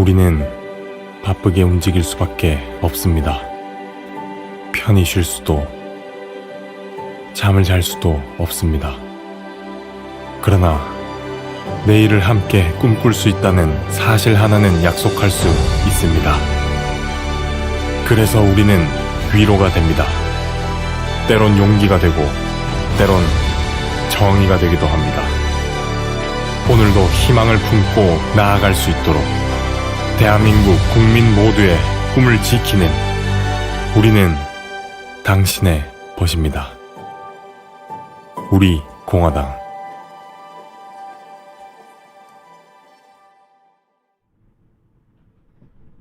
우리는 바쁘게 움직일 수밖에 없습니다. 편히 쉴 수도, 잠을 잘 수도 없습니다. 그러나 내일을 함께 꿈꿀 수 있다는 사실 하나는 약속할 수 있습니다. 그래서 우리는 위로가 됩니다. 때론 용기가 되고, 때론 정의가 되기도 합니다. 오늘도 희망을 품고 나아갈 수 있도록 대한민국 국민 모두의 꿈을 지키는 우리는 당신의 벗입니다. 우리 공화당.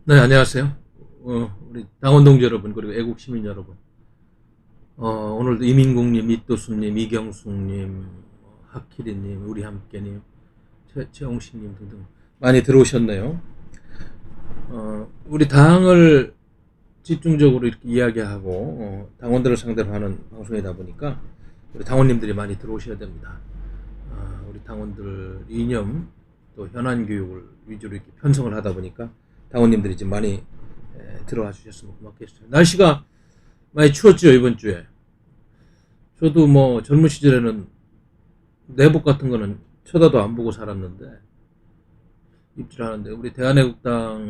네, 안녕하세요. 우리 당원 동지 여러분, 그리고 애국 시민 여러분. 오늘도 이민국님, 이또수님, 이경숙님, 하키리님, 우리 함께님, 최홍식님 등등 많이 들어오셨네요. 우리 당을 집중적으로 이렇게 이야기하고 당원들을 상대로 하는 방송이다 보니까 우리 당원님들이 많이 들어오셔야 됩니다. 우리 당원들 이념 또 현안 교육을 위주로 이렇게 편성을 하다 보니까 당원님들이 좀 많이 들어와 주셨으면 고맙겠어요. 날씨가 많이 추웠죠, 이번 주에. 저도 뭐 젊은 시절에는 내복 같은 거는 쳐다도 안 보고 살았는데 입질하는데, 우리 대한애국당에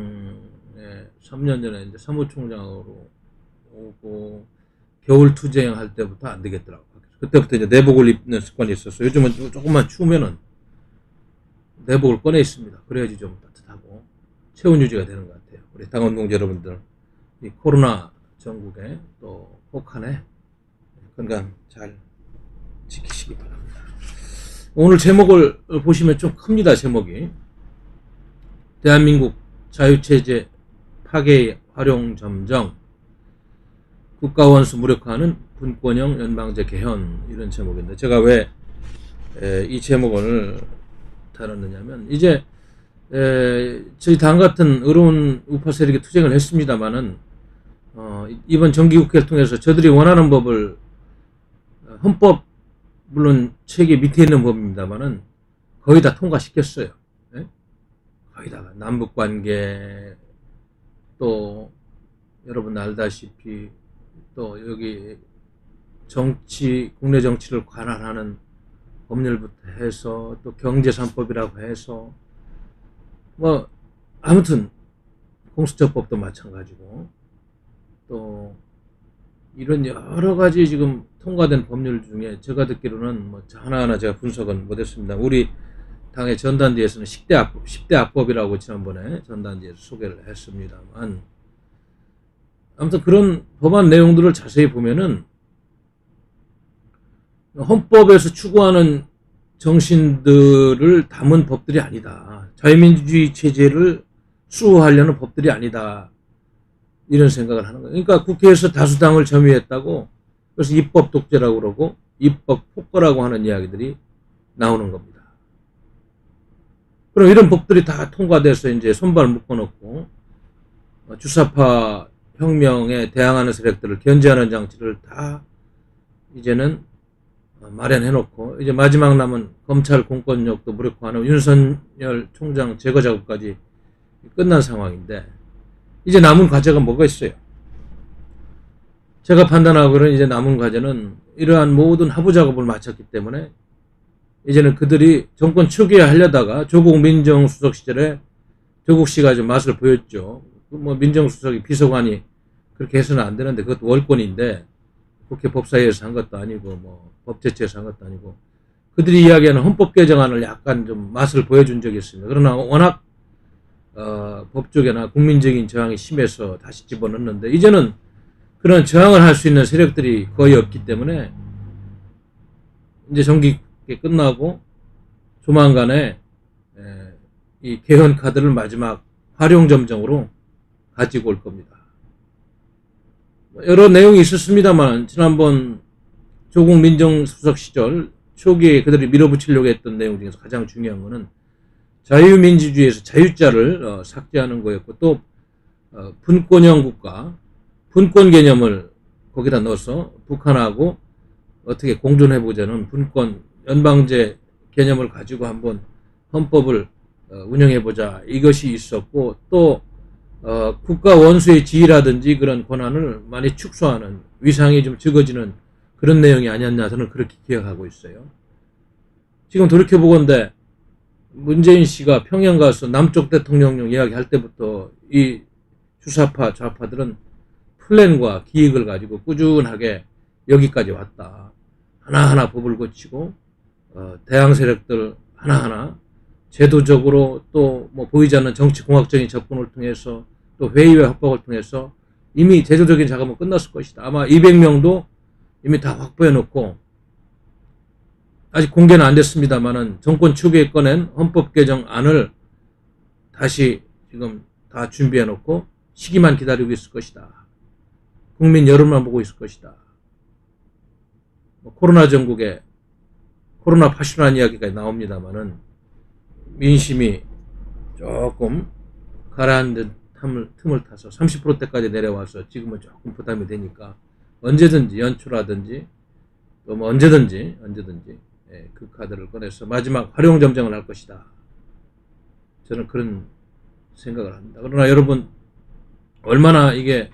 3년 전에 이제 사무총장으로 오고 겨울 투쟁 할 때부터 안 되겠더라고요. 그때부터 이제 내복을 입는 습관이 있었어요. 요즘은 조금만 추우면은 내복을 꺼내 있습니다. 그래야지 좀 따뜻하고 체온 유지가 되는 것 같아요. 우리 당원 동지 여러분들, 이 코로나 전국에 또 혹한에 건강 잘 지키시기 바랍니다. 오늘 제목을 보시면 좀 큽니다. 제목이 대한민국 자유체제 파괴의 활용점정, 국가원수 무력화하는 분권형 연방제 개헌, 이런 제목인데, 제가 왜 이 제목을 다뤘느냐면, 이제 저희 당 같은 어려운 우파 세력이 투쟁을 했습니다마는 이번 정기국회를 통해서 저들이 원하는 법을, 헌법 물론 체계 밑에 있는 법입니다마는 거의 다 통과시켰어요. 네? 거의 다. 남북관계, 또 여러분 알다시피 또 여기 정치, 국내 정치를 관할하는 법률부터 해서 또 경제 3법이라고 해서 뭐 아무튼 공수처법도 마찬가지고, 또 이런 여러 가지 지금 통과된 법률 중에 제가 듣기로는 뭐 하나하나 제가 분석은 못했습니다. 우리 당의 전단지에서는 10대 악법이라고 지난번에 전단지에서 소개를 했습니다만, 아무튼 그런 법안 내용들을 자세히 보면은 헌법에서 추구하는 정신들을 담은 법들이 아니다. 자유민주주의 체제를 수호하려는 법들이 아니다. 이런 생각을 하는 거예요. 그러니까 국회에서 다수당을 점유했다고, 그래서 입법 독재라고 그러고 입법 폭거라고 하는 이야기들이 나오는 겁니다. 그럼 이런 법들이 다 통과돼서 이제 손발 묶어놓고 주사파 혁명에 대항하는 세력들을 견제하는 장치를 다 이제는 마련해놓고, 이제 마지막 남은 검찰 공권력도 무력화하는 윤석열 총장 제거 작업까지 끝난 상황인데, 이제 남은 과제가 뭐가 있어요? 제가 판단하기로는 이제 남은 과제는 이러한 모든 하부 작업을 마쳤기 때문에 이제는 그들이 정권 초기화하려다가 조국 민정수석 시절에 조국 씨가 좀 맛을 보였죠. 뭐 민정수석이 비서관이 그렇게 해서는 안 되는데, 그것도 월권인데 국회 법사위에서 한 것도 아니고 뭐 법제처에서 한 것도 아니고, 그들이 이야기하는 헌법 개정안을 약간 좀 맛을 보여준 적이 있습니다. 그러나 워낙 법조계나 국민적인 저항이 심해서 다시 집어넣는데, 이제는 그런 저항을 할 수 있는 세력들이 거의 없기 때문에 이제 정기국회 끝나고 조만간에 이 개헌 카드를 마지막 활용점정으로 가지고 올 겁니다. 여러 내용이 있었습니다만, 지난번 조국 민정수석 시절 초기에 그들이 밀어붙이려고 했던 내용 중에서 가장 중요한 거는 자유민주주의에서 자유자를 삭제하는 거였고, 또 분권형 국가, 분권 개념을 거기다 넣어서 북한하고 어떻게 공존해보자는 분권, 연방제 개념을 가지고 한번 헌법을 운영해보자 이것이 있었고 또 국가 원수의 지위라든지 그런 권한을 많이 축소하는 위상이 좀 적어지는 그런 내용이 아니었나 저는 그렇게 기억하고 있어요. 지금 돌이켜보건대 문재인 씨가 평양 가서 남쪽 대통령령 이야기할 때부터 이 주사파 좌파들은 플랜과 기획을 가지고 꾸준하게 여기까지 왔다. 하나하나 법을 고치고 대항 세력들 하나하나 제도적으로 또 뭐 보이지 않는 정치공학적인 접근을 통해서 또 회의와 협박을 통해서 이미 제도적인 작업은 끝났을 것이다. 아마 200명도 이미 다 확보해 놓고 아직 공개는 안 됐습니다만은 정권 초기에 꺼낸 헌법 개정안을 다시 지금 다 준비해 놓고 시기만 기다리고 있을 것이다. 국민 여론만 보고 있을 것이다. 코로나 전국에 코로나 파쇼라는 이야기가 나옵니다만은 민심이 조금 가라앉은 틈을 타서 30%대까지 내려와서 지금은 조금 부담이 되니까 언제든지 연초라든지 또 뭐 언제든지 그 카드를 꺼내서 마지막 활용점정을 할 것이다. 저는 그런 생각을 합니다. 그러나 여러분 얼마나 이게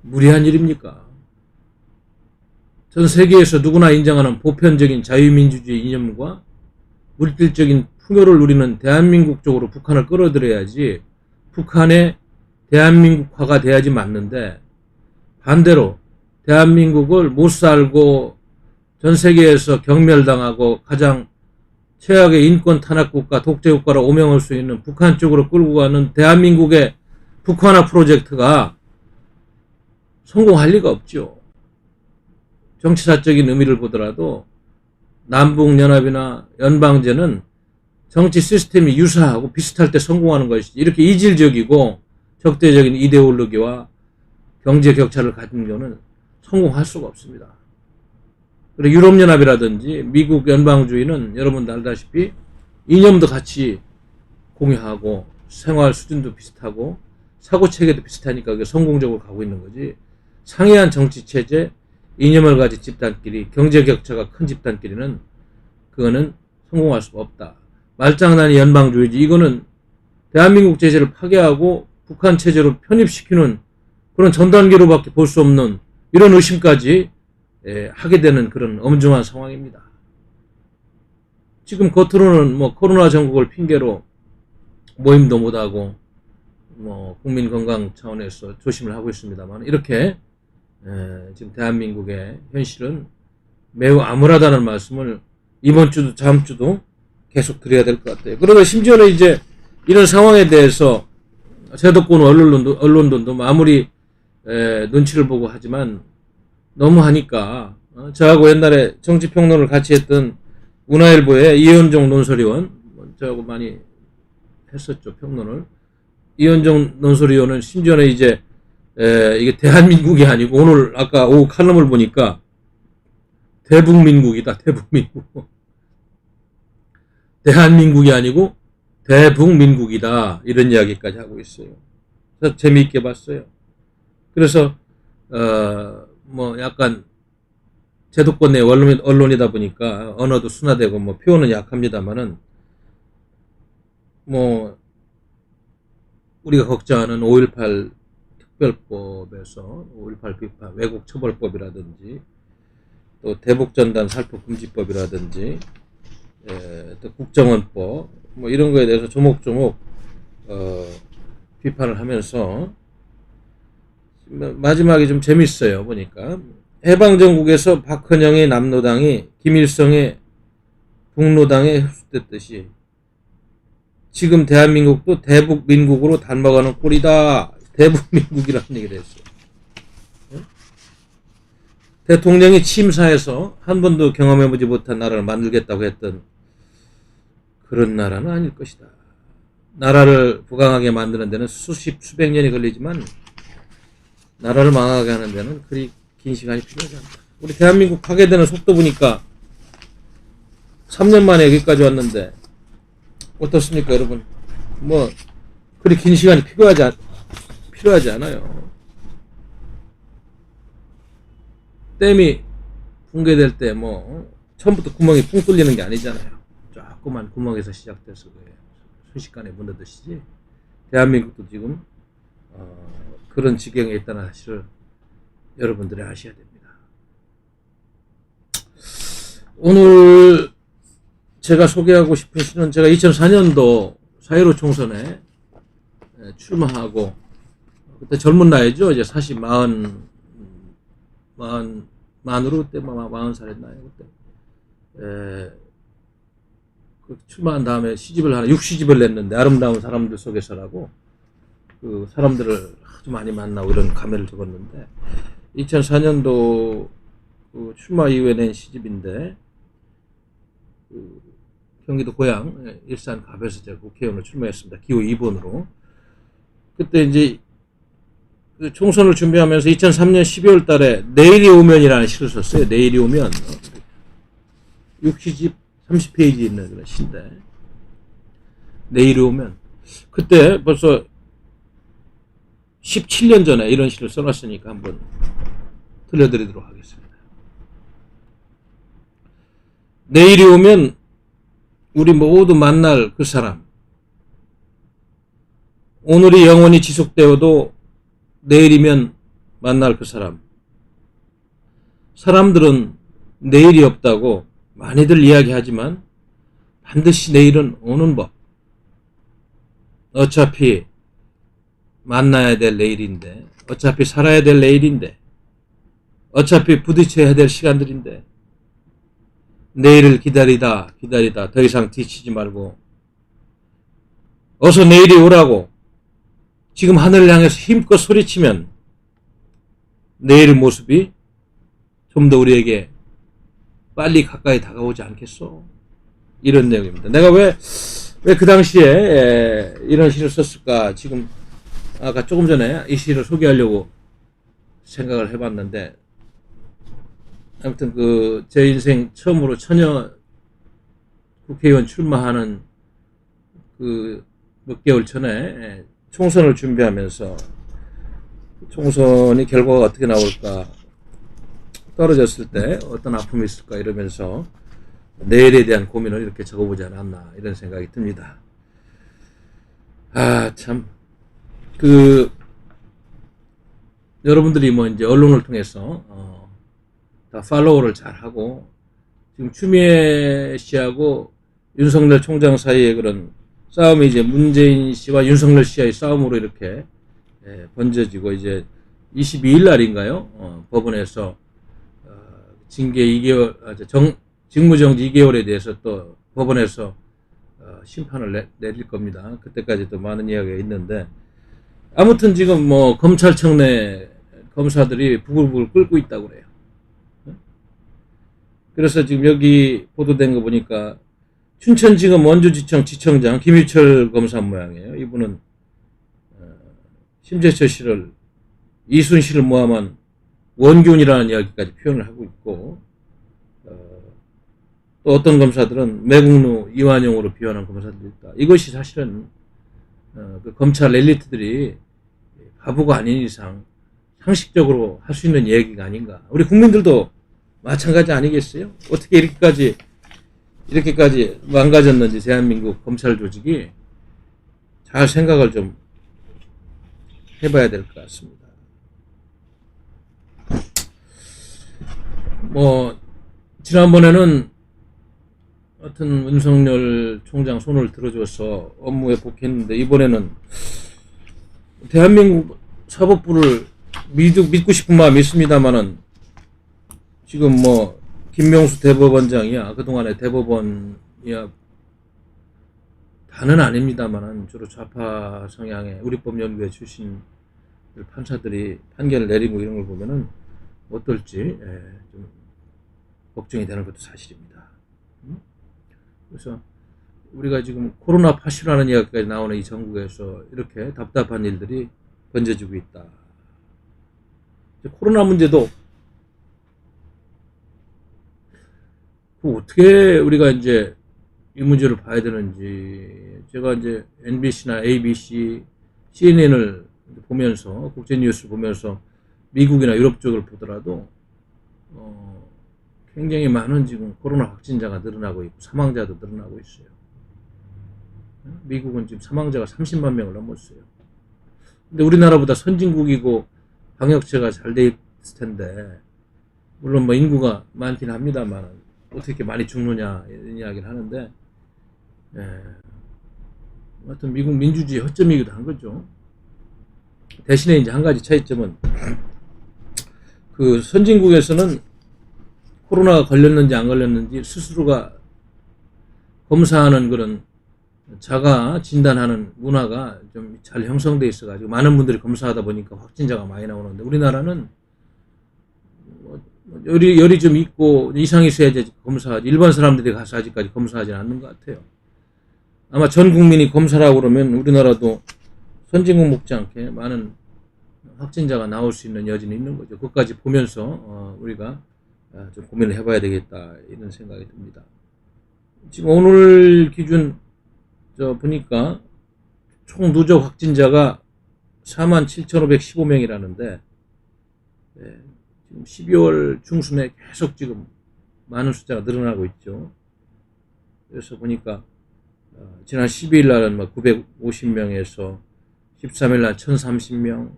무리한 일입니까? 전 세계에서 누구나 인정하는 보편적인 자유민주주의 이념과 물질적인 풍요를 누리는 대한민국 쪽으로 북한을 끌어들여야지 북한의 대한민국화가 돼야지 맞는데 반대로 대한민국을 못 살고 전 세계에서 경멸당하고 가장 최악의 인권 탄압국가 독재국가로 오명할 수 있는 북한 쪽으로 끌고 가는 대한민국의 북한화 프로젝트가 성공할 리가 없죠. 정치사적인 의미를 보더라도 남북연합이나 연방제는 정치 시스템이 유사하고 비슷할 때 성공하는 것이지 이렇게 이질적이고 적대적인 이데올로기와 경제 격차를 가진 거는 성공할 수가 없습니다. 그리고 유럽연합이라든지 미국 연방주의는 여러분도 알다시피 이념도 같이 공유하고 생활 수준도 비슷하고 사고체계도 비슷하니까 그게 성공적으로 가고 있는 거지 상이한 정치체제, 이념을 가진 집단끼리 경제 격차가 큰 집단끼리는 그거는 성공할 수가 없다. 말장난이 연방주의지 이거는 대한민국 제재를 파괴하고 북한 체제로 편입시키는 그런 전단계로밖에 볼 수 없는 이런 의심까지 하게 되는 그런 엄중한 상황입니다. 지금 겉으로는 뭐 코로나 전국을 핑계로 모임도 못하고 뭐 국민 건강 차원에서 조심을 하고 있습니다만 이렇게 지금 대한민국의 현실은 매우 암울하다는 말씀을 이번 주도 다음 주도 계속 드려야 될 것 같아요. 그러다 심지어는 이제 이런 상황에 대해서 세도권 언론들도 아무리 눈치를 보고 하지만 너무 하니까 저하고 옛날에 정치평론을 같이 했던 문화일보의 이현종 논설위원 저하고 많이 했었죠. 평론을. 이현종 논설위원은 심지어는 이제 이게 대한민국이 아니고 오늘 아까 오후 칼럼을 보니까 대북민국이다. 대북민국. 대한민국이 아니고 대북민국이다. 이런 이야기까지 하고 있어요. 그래서 재미있게 봤어요. 그래서 뭐 약간 제도권 내 언론이다 보니까 언어도 순화되고 뭐 표현은 약합니다만은 뭐 우리가 걱정하는 5.18 특별법에서 5.18 비판 왜곡 처벌법이라든지 또 대북전단 살포 금지법이라든지 또 국정원법 뭐 이런 거에 대해서 조목조목 비판을 하면서 마지막에 좀 재밌어요. 보니까 해방전국에서 박헌영의 남로당이 김일성의 북로당에 흡수됐듯이 지금 대한민국도 대북민국으로 닮아가는 꼴이다. 대북민국이라는 얘기를 했어요. 대통령이 취임사에서 한 번도 경험해보지 못한 나라를 만들겠다고 했던 그런 나라는 아닐 것이다. 나라를 부강하게 만드는 데는 수백 년이 걸리지만 나라를 망하게 하는 데는 그리 긴 시간이 필요하지 않다. 우리 대한민국 파괴되는 속도 보니까 3년 만에 여기까지 왔는데 어떻습니까, 여러분? 뭐 그리 긴 시간이 필요하지 않아요. 댐이 붕괴될 때 뭐 처음부터 구멍이 뿡 뚫리는 게 아니잖아요. 조그만 구멍에서 시작돼서 그래요. 순식간에 무너지시지. 대한민국도 지금 그런 지경에 있다는 사실을 여러분들이 아셔야 됩니다. 오늘 제가 소개하고 싶은 시는 제가 2004년도 4.15 총선에 출마하고 그때 젊은 나이죠. 이제 사실 만으로 그때 40살 했나요? 그때 출마한 다음에 시집을 하나 6시집을 냈는데 아름다운 사람들 속에서라고 그 사람들을 아주 많이 만나고 이런 감회를 적었는데 2004년도 그 출마 이후에 낸 시집인데 그 경기도 고향 일산 갑에서 제가 국회의원으로 출마했습니다. 기호 2번으로. 그때 이제 그 총선을 준비하면서 2003년 12월 달에 내일이 오면이라는 시를 썼어요. 내일이 오면 6시집 30페이지 있는 그런 시인데 내일이 오면 그때 벌써 17년 전에 이런 시를 써놨으니까 한번 들려드리도록 하겠습니다. 내일이 오면 우리 모두 만날 그 사람, 오늘이 영원히 지속되어도 내일이면 만날 그 사람. 사람들은 내일이 없다고 많이들 이야기하지만 반드시 내일은 오는 법. 어차피 만나야 될 내일인데, 어차피 살아야 될 내일인데, 어차피 부딪혀야 될 시간들인데 내일을 기다리다 더 이상 뒤치지 말고 어서 내일이 오라고 지금 하늘을 향해서 힘껏 소리치면 내일의 모습이 좀 더 우리에게 빨리 가까이 다가오지 않겠소? 이런 내용입니다. 내가 왜 그 당시에 이런 시를 썼을까? 지금 아까 조금 전에 이 시를 소개하려고 생각을 해봤는데 아무튼 그 제 인생 처음으로 처녀 국회의원 출마하는 그 몇 개월 전에 총선을 준비하면서 총선이 결과가 어떻게 나올까, 떨어졌을 때 어떤 아픔이 있을까 이러면서 내일에 대한 고민을 이렇게 적어보지 않았나 이런 생각이 듭니다. 참 여러분들이 뭐 이제 언론을 통해서 다 팔로우를 잘 하고 지금 추미애 씨하고 윤석열 총장 사이의 그런 싸움이 이제 문재인 씨와 윤석열 씨의 싸움으로 이렇게 번져지고 이제 22일 날인가요? 법원에서 징계 2개월, 직무정지 2개월에 대해서 또 법원에서 심판을 내릴 겁니다. 그때까지도 많은 이야기가 있는데 아무튼 지금 뭐 검찰청 내 검사들이 부글부글 끓고 있다고 그래요. 그래서 지금 여기 보도된 거 보니까 춘천지검 원주지청 지청장 김유철 검사 모양이에요. 이분은 심재철 씨를 이순실을 모함한 원균이라는 이야기까지 표현을 하고 있고 또 어떤 검사들은 매국노 이완용으로 비판하는 검사들도 있다. 이것이 사실은 그 검찰 엘리트들이 바보가 아닌 이상 상식적으로 할 수 있는 얘기가 아닌가. 우리 국민들도 마찬가지 아니겠어요? 어떻게 이렇게까지 망가졌는지 대한민국 검찰 조직이 잘 생각을 좀 해봐야 될 것 같습니다. 뭐 지난번에는 하여튼 윤석열 총장 손을 들어줘서 업무에 복귀했는데 이번에는 대한민국 사법부를 믿고 싶은 마음이 있습니다만은 지금 뭐 김명수 대법원장이야 그동안에 대법원이야 다는 아닙니다만은 주로 좌파 성향의 우리법연구회 출신 판사들이 판결을 내리고 이런 걸 보면은 어떨지 좀 걱정이 되는 것도 사실입니다. 그래서 우리가 지금 코로나 파시라는 이야기까지 나오는 이 전국에서 이렇게 답답한 일들이 번져지고 있다. 코로나 문제도 어떻게 우리가 이제 이 문제를 봐야 되는지 제가 이제 NBC나 ABC, CNN을 보면서 국제뉴스를 보면서 미국이나 유럽 쪽을 보더라도 굉장히 많은 지금 코로나 확진자가 늘어나고 있고 사망자도 늘어나고 있어요. 미국은 지금 사망자가 30만 명을 넘었어요. 근데 우리나라보다 선진국이고 방역체가 잘 돼 있을 텐데, 물론 뭐 인구가 많긴 합니다만 어떻게 많이 죽느냐 이런 이야기를 하는데, 하여튼 미국 민주주의 허점이기도 한 거죠. 대신에 이제 한 가지 차이점은, 그 선진국에서는 코로나가 걸렸는지 안 걸렸는지 스스로가 검사하는 그런 자가 진단하는 문화가 좀 잘 형성돼 있어가지고 많은 분들이 검사하다 보니까 확진자가 많이 나오는데, 우리나라는 열이 좀 있고 이상이 있어야지 검사하지, 일반 사람들이 가서 아직까지 검사하지 않는 것 같아요. 아마 전 국민이 검사라고 그러면 우리나라도 선진국 못지않게 많은 확진자가 나올 수 있는 여지는 있는 거죠. 그것까지 보면서 우리가 좀 고민을 해봐야 되겠다 이런 생각이 듭니다. 지금 오늘 기준 보니까 총 누적 확진자가 47,515명이라는데, 지금 12월 중순에 계속 지금 많은 숫자가 늘어나고 있죠. 그래서 보니까 지난 12일 날은 950명에서 13일 날 1030명,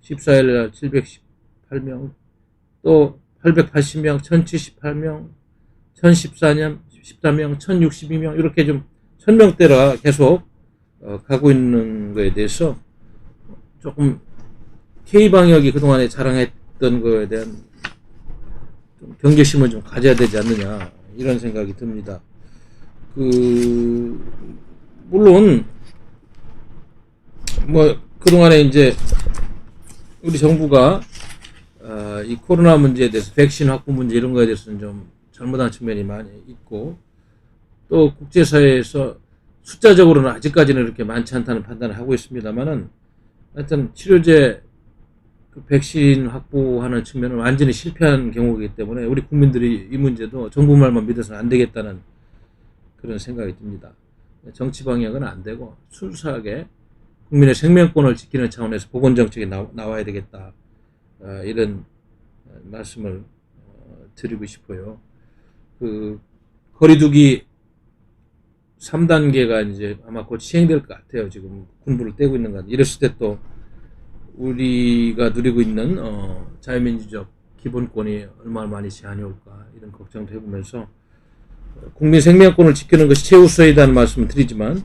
14일 날 718명, 또 880명, 1078명, 1014명, 1062명, 이렇게 좀 1000명대라 계속 가고 있는 거에 대해서 조금 K방역이 그동안에 자랑했던 거에 대한 좀 경계심을 좀 가져야 되지 않느냐 이런 생각이 듭니다. 물론 그동안에 이제 우리 정부가 이 코로나 문제에 대해서, 백신 확보 문제 이런 거에 대해서는 좀 잘못한 측면이 많이 있고, 또 국제사회에서 숫자적으로는 아직까지는 이렇게 많지 않다는 판단을 하고 있습니다만은, 하여튼 치료제 백신 확보하는 측면은 완전히 실패한 경우이기 때문에 우리 국민들이 이 문제도 정부 말만 믿어서는 안 되겠다는 그런 생각이 듭니다. 정치 방역은 안 되고 순수하게 국민의 생명권을 지키는 차원에서 보건정책이 나와야 되겠다, 이런 말씀을 드리고 싶어요. 거리두기 3단계가 이제 아마 곧 시행될 것 같아요. 지금 군부를 떼고 있는 것 같아요. 이랬을 때 또 우리가 누리고 있는 자유민주적 기본권이 얼마나 많이 제한이 올까 이런 걱정도 해보면서, 국민 생명권을 지키는 것이 최우선이라는 말씀을 드리지만,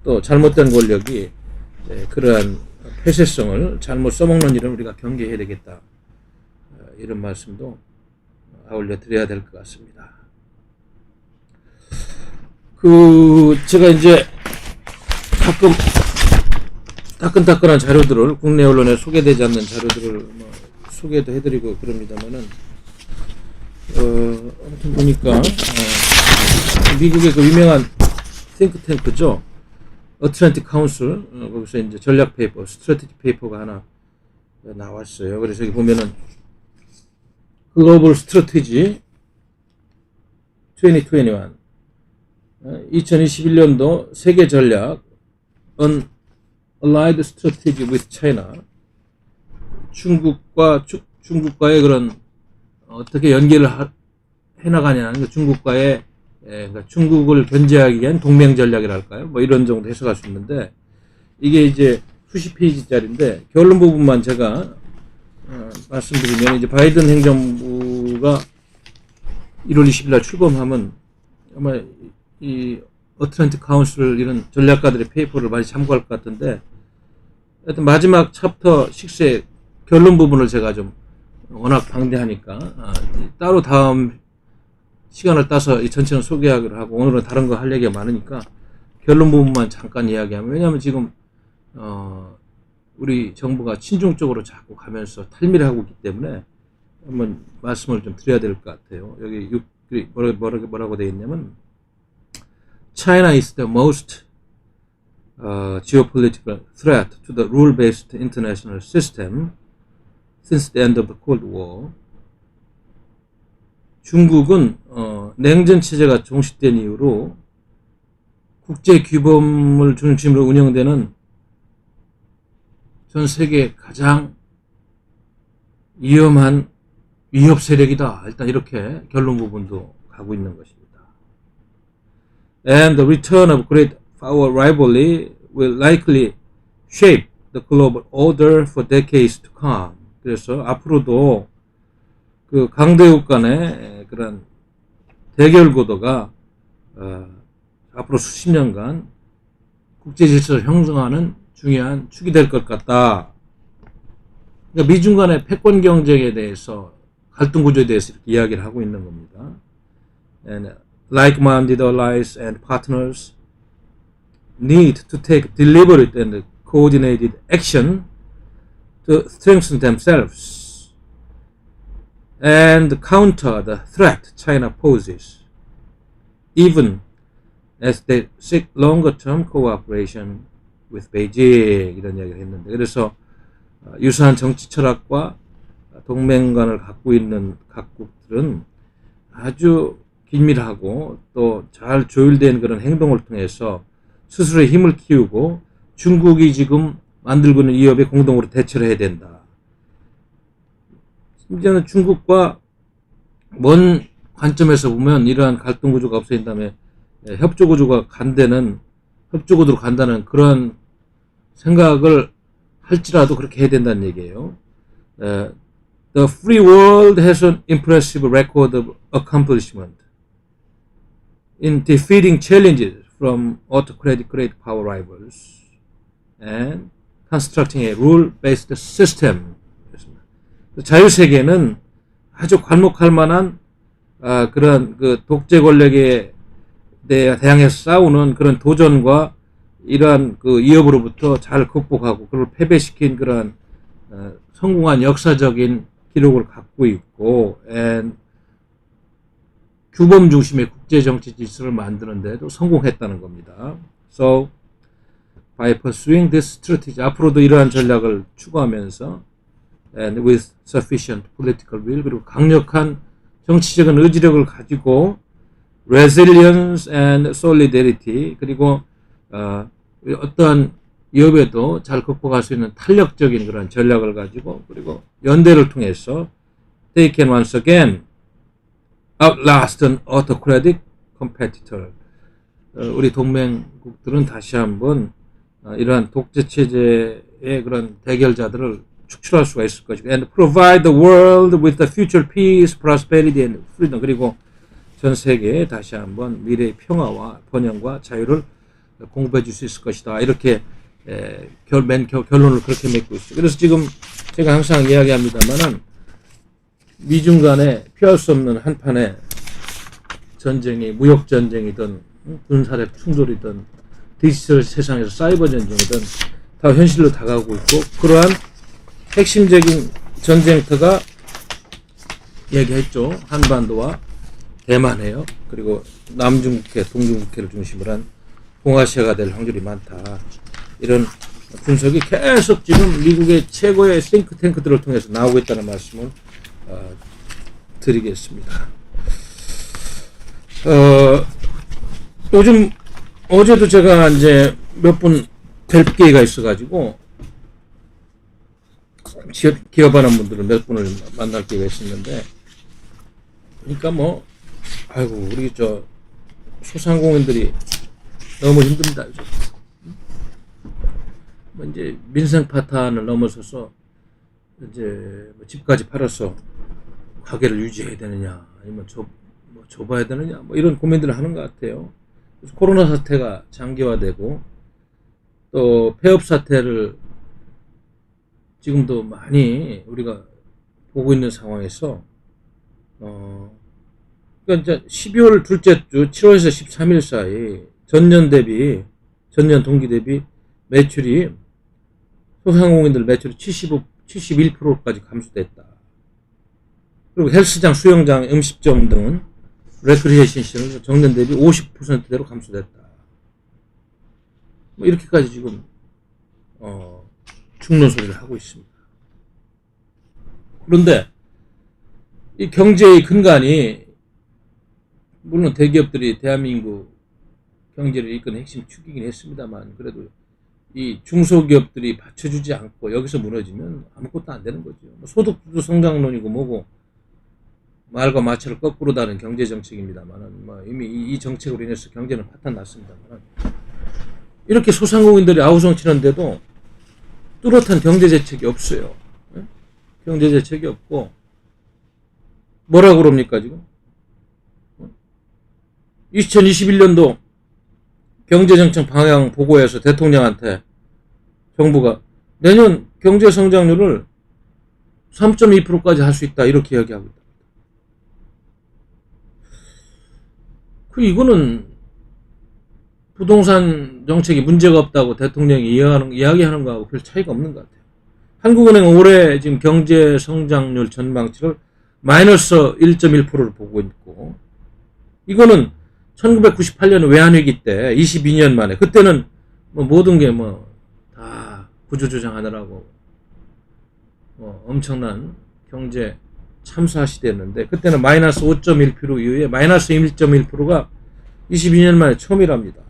또 잘못된 권력이 그러한 폐쇄성을 잘못 써먹는 일은 우리가 경계해야 되겠다, 이런 말씀도 아울러 드려야 될 것 같습니다. 제가 이제 가끔 따끈따끈한 자료들을, 국내 언론에 소개되지 않는 자료들을 소개도 해드리고 그럽니다만은, 아무튼 보니까 미국의 그 유명한 탱크탱크죠, 어틀랜틱 카운슬, 거기서 이제 전략 페이퍼, 스트래티지 페이퍼가 하나 나왔어요. 그래서 여기 보면은 글로벌 스트래티지 2021, 2021년도 세계 전략 on allied strategy with China, 중국과의 그런 어떻게 연계를 해나가냐는 그 중국과의, 그러니까 중국을 견제하기 위한 동맹 전략이랄까요? 이런 정도 해석할 수 있는데, 이게 이제 수십 페이지짜리인데 결론 부분만 제가 말씀드리면, 이제 바이든 행정부가 1월 20일 날 출범하면 아마 이 어틀랜틱 카운슬 이런 전략가들의 페이퍼를 많이 참고할 것 같은데, 하여튼 마지막 챕터 6의 결론 부분을 제가 좀 워낙 방대하니까 따로 다음 시간을 따서 이 전체는 소개하기로 하고, 오늘은 다른 거 할 얘기가 많으니까 결론 부분만 잠깐 이야기하면, 왜냐하면 지금 우리 정부가 친중 쪽으로 자꾸 가면서 탈미를 하고 있기 때문에 한번 말씀을 좀 드려야 될 것 같아요. 여기 뭐라고 되어 있냐면, China is the most geopolitical threat to the rule-based international system since the end of the Cold War. 중국은 냉전 체제가 종식된 이후로 국제 규범을 중심으로 운영되는 전 세계 가장 위험한 위협 세력이다. 일단 이렇게 결론 부분도 가고 있는 것입니다. And the return of great our rivalry will likely shape the global order for decades to come. 그래서 앞으로도 그 강대국 간의 그런 대결 구도가 앞으로 수십 년간 국제 질서를 형성하는 중요한 축이 될 것 같다. 그러니까 미중 간의 패권 경쟁에 대해서 갈등 구조에 대해서 이렇게 이야기를 하고 있는 겁니다. And like-minded allies and partners need to take deliberate and coordinated action to strengthen themselves and counter the threat China poses, even as they seek longer-term cooperation with Beijing. 이런 이야기를 했는데, 그래서 유사한 정치 철학과 동맹관을 갖고 있는 각국들은 아주 긴밀하고 또 잘 조율된 그런 행동을 통해서 스스로의 힘을 키우고 중국이 지금 만들고 있는 위협에 공동으로 대처를 해야 된다. 심지어는 중국과 먼 관점에서 보면 이러한 갈등 구조가 없어진 다음에 협조 구조로 간다는 그런 생각을 할지라도 그렇게 해야 된다는 얘기예요. The free world has an impressive record of accomplishment in defeating challenges from autocratic great power rivals and constructing a rule-based system. 자유세계는 아주 괄목할 만한 그런 그 독재 권력에 대항해서 싸우는 그런 도전과 이러한 그 위협으로부터 잘 극복하고 그걸 패배시킨 그런 성공한 역사적인 기록을 갖고 있고, 규범 중심의 국제 정치 질서를 만드는 데도 성공했다는 겁니다. So by pursuing this strategy, 앞으로도 이러한 전략을 추구하면서 and with sufficient political will, 그리고 강력한 정치적인 의지력을 가지고 resilience and solidarity, 그리고 어떠한 위협에도 잘 극복할 수 있는 탄력적인 그런 전략을 가지고, 그리고 연대를 통해서 they can once again outlast an autocratic competitor. 우리 동맹국들은 다시 한번 이러한 독재 체제의 그런 대결자들을 축출할 수가 있을 것이고, and provide the world with the future peace, prosperity and freedom. 그리고 전 세계에 다시 한번 미래의 평화와 번영과 자유를 공급해 줄 수 있을 것이다. 이렇게 결론을 그렇게 맺고 있어요. 그래서 지금 제가 항상 이야기합니다만은 미중 간에 피할 수 없는 한판의 전쟁이 무역 전쟁이든 군사력 충돌이든 디지털 세상에서 사이버 전쟁이든 다 현실로 다가오고 있고, 그러한 핵심적인 전쟁터가 얘기했죠. 한반도와 대만해요. 그리고 남중국해, 동중국해를 중심으로 한 동아시아가 될 확률이 많다. 이런 분석이 계속 지금 미국의 최고의 싱크탱크들을 통해서 나오고 있다는 말씀을 드리겠습니다. 요즘 어제도 제가 이제 몇 분 뵐 기회가 있어가지고 기업하는 분들을 몇 분을 만날 기회가 있었는데, 그러니까 뭐 아이고 우리 저 소상공인들이 너무 힘듭니다. 뭐 이제 민생 파탄을 넘어서서 이제 뭐 집까지 팔아서 가게를 유지해야 되느냐, 아니면 좁아야 되느냐, 뭐 이런 고민들을 하는 것 같아요. 그래서 코로나 사태가 장기화되고 또 폐업 사태를 지금도 많이 우리가 보고 있는 상황에서 그러니까 이제 12월 둘째 주 7월에서 13일 사이 전년 동기 대비 매출이 소상공인들 매출이 71%까지 감소됐다. 그리고 헬스장, 수영장, 음식점 등은 레크리에이션 시설은 전년 대비 50%대로 감소됐다. 뭐 이렇게까지 지금 죽는 소리를 하고 있습니다. 그런데 이 경제의 근간이 물론 대기업들이 대한민국 경제를 이끄는 핵심 축이긴 했습니다만, 그래도 이 중소기업들이 받쳐주지 않고 여기서 무너지면 아무것도 안 되는 거죠. 소득주도 성장론이고 뭐고 말과 마찰을 거꾸로 다는 경제 정책입니다만, 뭐 이미 이 정책으로 인해서 경제는 파탄 났습니다만, 이렇게 소상공인들이 아우성치는데도 뚜렷한 경제대책이 없어요. 경제대책이 없고 뭐라고 그럽니까 지금? 2021년도 경제정책 방향 보고에서 대통령한테 정부가 내년 경제성장률을 3.2%까지 할 수 있다 이렇게 이야기하고 있다. 이거는 부동산 정책이 문제가 없다고 대통령이 이야기하는 거하고 별 차이가 없는 것 같아요. 한국은행 올해 지금 경제 성장률 전망치를 마이너스 1.1%를 보고 있고, 이거는 1998년 외환위기 때 22년 만에, 그때는 뭐 모든 게 뭐 다 구조조정하느라고 엄청난 경제 참사 시대였는데, 그때는 마이너스 5.1% 이후에 마이너스 1.1%가 22년 만에 처음이랍니다.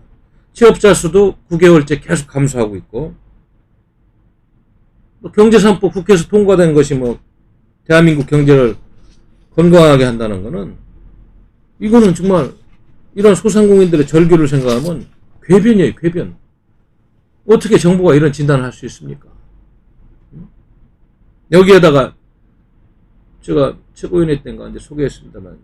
취업자 수도 9개월째 계속 감소하고 있고, 경제 3법 국회에서 통과된 것이 뭐 대한민국 경제를 건강하게 한다는 거는, 이거는 정말 이런 소상공인들의 절규를 생각하면 궤변이에요, 궤변. 어떻게 정부가 이런 진단을 할 수 있습니까? 여기에다가 제가 최고위원회 때인가 이제 소개했습니다만,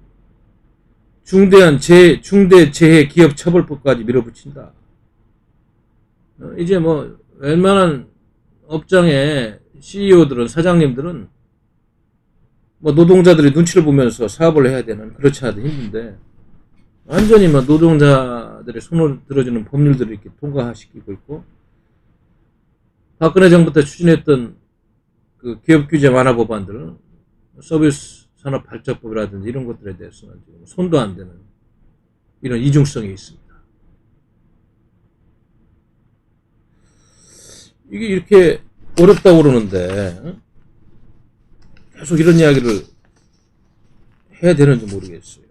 중대재해기업처벌법까지 밀어붙인다. 이제 뭐 웬만한 업장의 CEO들은, 사장님들은 뭐 노동자들이 눈치를 보면서 사업을 해야 되는, 그렇지 않아도 힘든데 완전히 뭐 노동자들의 손을 들어주는 법률들을 이렇게 통과시키고 있고, 박근혜 정부 때 추진했던 그 기업 규제 완화 법안들은 서비스 산업 발전법이라든지 이런 것들에 대해서는 지금 손도 안 대는 이런 이중성이 있습니다. 이게 이렇게 어렵다고 그러는데 계속 이런 이야기를 해야 되는지 모르겠어요.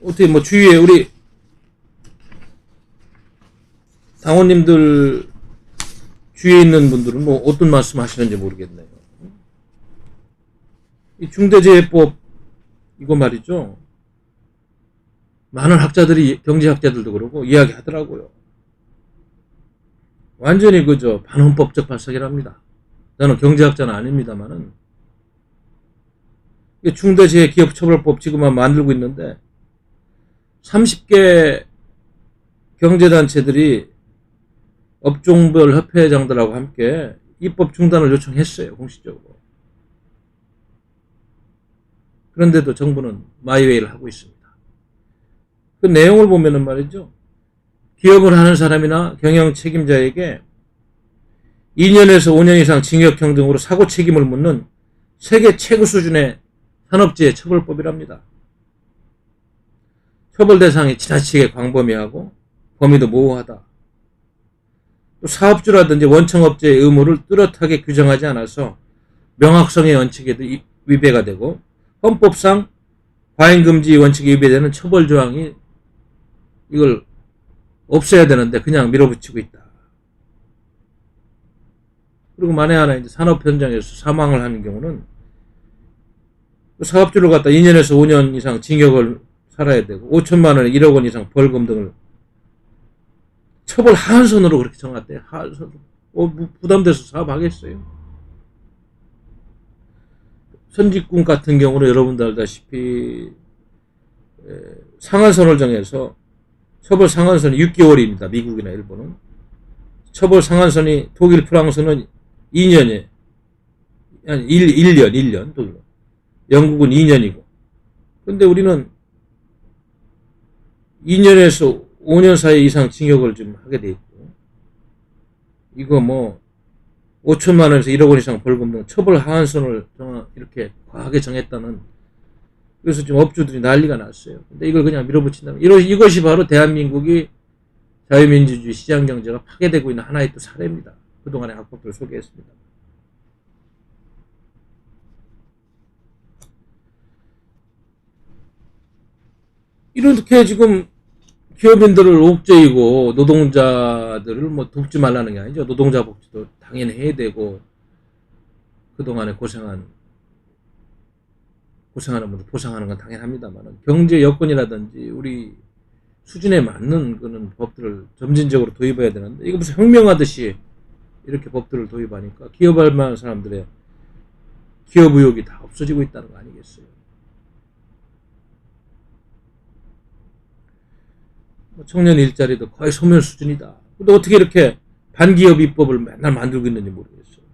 어떻게 뭐 주위에 우리 당원님들 주위에 있는 분들은 뭐 어떤 말씀 하시는지 모르겠네요. 이 중대재해법 이거 말이죠. 많은 학자들이, 경제학자들도 그러고 이야기하더라고요. 완전히 그저 반헌법적 발상이랍니다. 저는 경제학자는 아닙니다만은, 중대재해기업처벌법 지금만 만들고 있는데 30개 경제단체들이 업종별 협회장들하고 함께 입법 중단을 요청했어요, 공식적으로. 그런데도 정부는 마이웨이를 하고 있습니다. 그 내용을 보면은 말이죠, 기업을 하는 사람이나 경영 책임자에게 2년에서 5년 이상 징역형 등으로 사고 책임을 묻는 세계 최고 수준의 산업재해 처벌법이랍니다. 처벌 대상이 지나치게 광범위하고 범위도 모호하다. 또 사업주라든지 원청업체의 의무를 뚜렷하게 규정하지 않아서 명확성의 원칙에도 위배가 되고, 헌법상 과잉금지 원칙에 위배되는 처벌조항이 이걸 없애야 되는데 그냥 밀어붙이고 있다. 그리고 만에 하나 이제 산업 현장에서 사망을 하는 경우는 사업주를 갖다 2년에서 5년 이상 징역을 살아야 되고 5천만 원, 1억 원 이상 벌금 등을 처벌 하한선으로 그렇게 정했대요. 하한선으로. 부담돼서 사업하겠어요. 선직군 같은 경우는 여러분들 알다시피 상한선을 정해서 처벌 상한선이 6개월입니다. 미국이나 일본은. 처벌 상한선이 독일, 프랑스는 2년에 1년 독일은. 영국은 2년이고. 근데 우리는 2년에서 5년 사이 이상 징역을 좀 하게 돼 있고, 이거 뭐 5천만 원에서 1억 원 이상 벌금 등 처벌 하한선을 이렇게 과하게 정했다는, 그래서 지금 업주들이 난리가 났어요. 근데 이걸 그냥 밀어붙인다면, 이것이 바로 대한민국이 자유민주주의 시장경제가 파괴되고 있는 하나의 또 사례입니다. 그동안의 학법들을 소개했습니다. 이렇게 지금 기업인들을 옥죄이고 노동자들을 뭐 돕지 말라는 게 아니죠. 노동자 복지도 당연히 해야 되고, 그동안에 고생하는 분들 보상하는 건 당연합니다만, 경제 여건이라든지 우리 수준에 맞는 그런 법들을 점진적으로 도입해야 되는데, 이거 무슨 혁명하듯이 이렇게 법들을 도입하니까 기업할 만한 사람들의 기업 의욕이 다 없어지고 있다는 거 아니겠어요? 청년 일자리도 거의 소멸 수준이다. 근데 어떻게 이렇게 반기업 입법을 맨날 만들고 있는지 모르겠어요.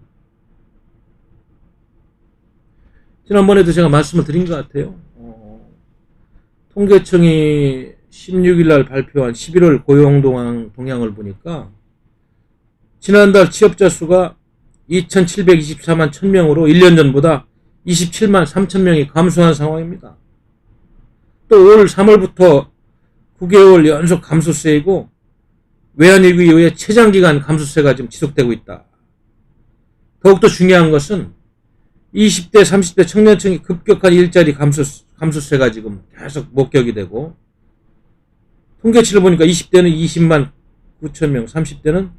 지난번에도 제가 말씀을 드린 것 같아요. 통계청이 16일 날 발표한 11월 고용 동향을 보니까 지난달 취업자 수가 2,724만 1000명으로 1년 전보다 27만 3,000명이 감소한 상황입니다. 또 올 3월부터 9개월 연속 감소세이고 외환위기 이후에 최장기간 감소세가 지금 지속되고 있다. 더욱더 중요한 것은 20대, 30대 청년층이 급격한 일자리 감소세가 지금 계속 목격이 되고, 통계치를 보니까 20대는 20만 9천 명, 30대는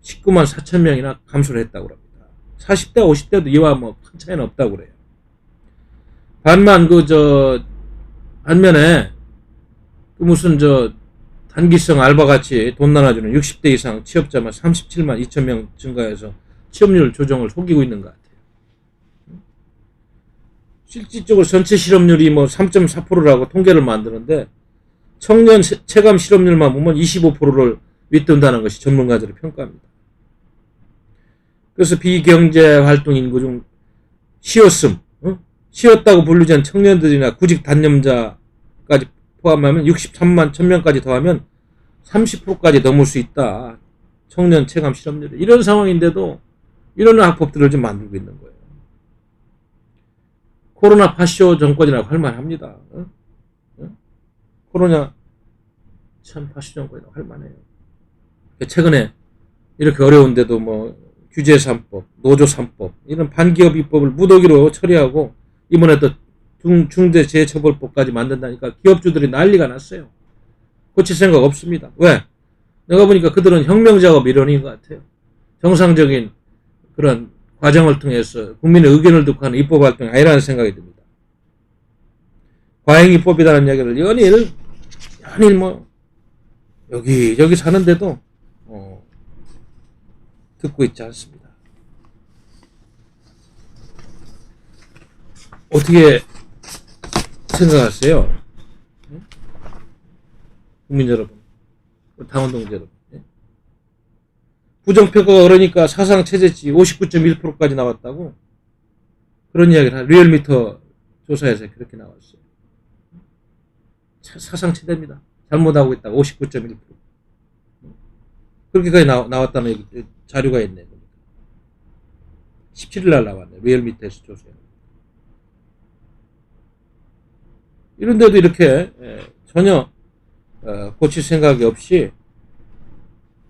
19만 4천 명이나 감소를 했다고 합니다. 40대, 50대도 이와 뭐 큰 차이는 없다고 그래요. 반면에 무슨 단기성 알바같이 돈 나눠주는 60대 이상 취업자만 37만 2천 명 증가해서 취업률 조정을 속이고 있는 것 같아요. 실질적으로 전체 실업률이 뭐 3.4%라고 통계를 만드는데, 청년 체감 실업률만 보면 25%를 윗돈다는 것이 전문가들의 평가입니다. 그래서 비경제 활동 인구 중 쉬었다고 분류된 청년들이나 구직 단념자까지 포함하면 63만 1000명까지 더하면 30%까지 넘을 수 있다. 청년 체감 실업률이. 이런 상황인데도 이런 학법들을 좀 만들고 있는 거예요. 코로나 파쇼 정권이라고 할 만합니다. 코로나 참 파쇼 정권이라고 할 만해요. 최근에 이렇게 어려운데도 뭐 규제 3법, 노조 3법 이런 반기업 입법을 무더기로 처리하고 이번에 또 중대재해처벌법까지 만든다니까 기업주들이 난리가 났어요. 고칠 생각 없습니다. 왜? 내가 보니까 그들은 혁명 작업 일원인 것 같아요. 정상적인 그런 과정을 통해서 국민의 의견을 듣고 하는 입법 활동이 아니라는 생각이 듭니다. 과잉 입법이라는 이야기를 연일 뭐 여기저기 사는데도 듣고 있지 않습니다. 어떻게 생각하세요? 국민 여러분, 당원 동지 여러분. 부정평가가 그러니까 사상 최저치 59.1%까지 나왔다고 그런 이야기를 리얼미터 조사에서 그렇게 나왔어요. 사상 최대입니다. 잘못하고 있다고 59.1%. 그렇게까지 나왔다는 자료가 있네요. 17일 날 나왔네요. 리얼미터에서 조사해. 이런데도 이렇게 전혀 고칠 생각이 없이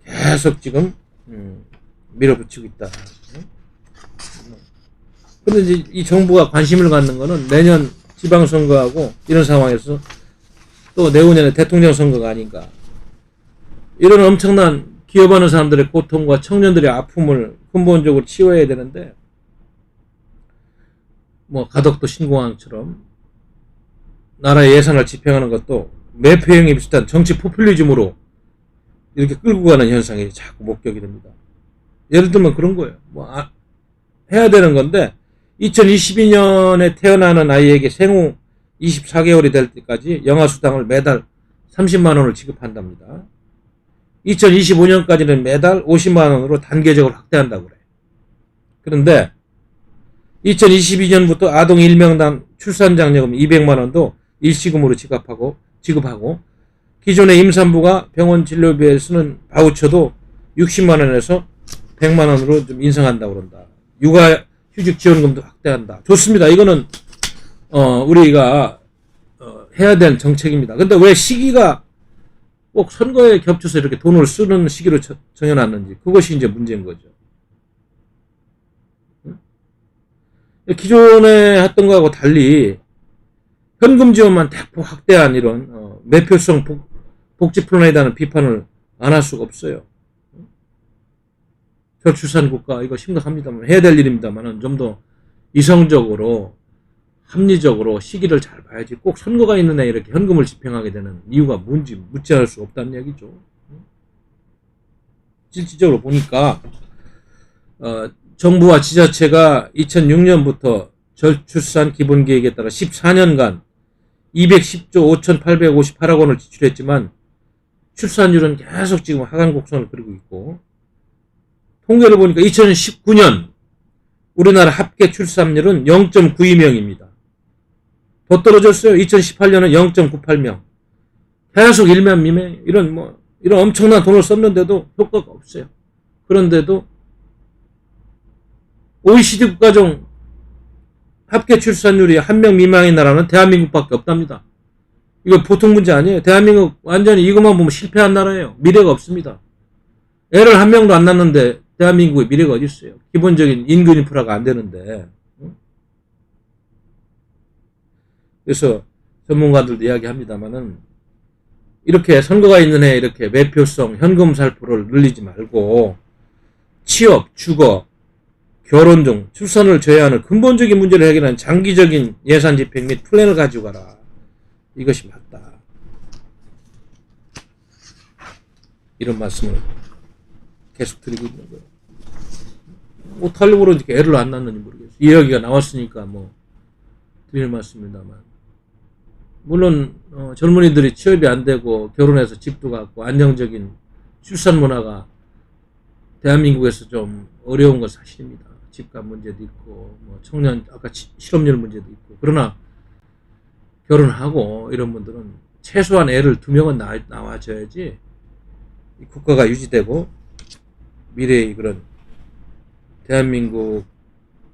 계속 지금 밀어붙이고 있다. 그런데 이제 이 정부가 관심을 갖는 거는 내년 지방선거하고 이런 상황에서 또 내후년에 대통령 선거가 아닌가. 이런 엄청난 기업하는 사람들의 고통과 청년들의 아픔을 근본적으로 치워야 되는데, 뭐 가덕도 신공항처럼 나라의 예산을 집행하는 것도 매표형이 비슷한 정치 포퓰리즘으로 이렇게 끌고 가는 현상이 자꾸 목격이 됩니다. 예를 들면 그런 거예요. 해야 되는 건데 2022년에 태어나는 아이에게 생후 24개월이 될 때까지 영아수당을 매달 30만 원을 지급한답니다. 2025년까지는 매달 50만 원으로 단계적으로 확대한다고 그래요. 그런데 2022년부터 아동 1명당 출산장려금 200만 원도 일시금으로 지급하고 기존의 임산부가 병원 진료비에 쓰는 바우처도 60만 원에서 100만 원으로 좀 인상한다고 그런다. 육아휴직 지원금도 확대한다. 좋습니다. 이거는 우리가 해야 될 정책입니다. 근데 왜 시기가 꼭 선거에 겹쳐서 이렇게 돈을 쓰는 시기로 정해놨는지, 그것이 이제 문제인 거죠. 기존에 했던 거하고 달리 현금 지원만 대폭 확대한 이런 매표성 복지 플랜이라는 비판을 안 할 수가 없어요. 저출산 국가 이거 심각합니다만 해야 될 일입니다만은 좀 더 이성적으로 합리적으로 시기를 잘 봐야지 꼭 선거가 있는 해 이렇게 현금을 집행하게 되는 이유가 뭔지 묻지 않을 수 없다는 얘기죠. 실질적으로 보니까 정부와 지자체가 2006년부터 저출산 기본계획에 따라 14년간 210조 5,858억 원을 지출했지만 출산율은 계속 지금 하강 곡선을 그리고 있고, 통계를 보니까 2019년 우리나라 합계 출산율은 0.92명입니다. 더 떨어졌어요. 2018년은 0.98명. 계속 일면 미매, 이런 엄청난 돈을 썼는데도 효과가 없어요. 그런데도 OECD 국가 중 합계 출산율이 1명 미만인 나라는 대한민국밖에 없답니다. 이거 보통 문제 아니에요. 대한민국 완전히 이것만 보면 실패한 나라예요. 미래가 없습니다. 애를 1명도 안 낳는데 대한민국의 미래가 어디 있어요? 기본적인 인근 인프라가 안 되는데. 그래서 전문가들도 이야기합니다만은 이렇게 선거가 있는 해에 이렇게 매표성 현금 살포를 늘리지 말고 취업, 주거, 결혼 등 출산을 제외하는 근본적인 문제를 해결하는 장기적인 예산 집행 및 플랜을 가지고 가라. 이것이 맞다. 이런 말씀을 계속 드리고 있는 거예요. 못하려고 그러니까 애를 안 낳는지 모르겠어요. 이 이야기가 나왔으니까 드리는 말씀입니다만. 물론 젊은이들이 취업이 안 되고 결혼해서 집도 갖고 안정적인 출산 문화가 대한민국에서 좀 어려운 건 사실입니다. 집값 문제도 있고 청년 아까 실업률 문제도 있고. 그러나 결혼하고 이런 분들은 최소한 애를 2명은 나와줘야지 국가가 유지되고 미래의 그런 대한민국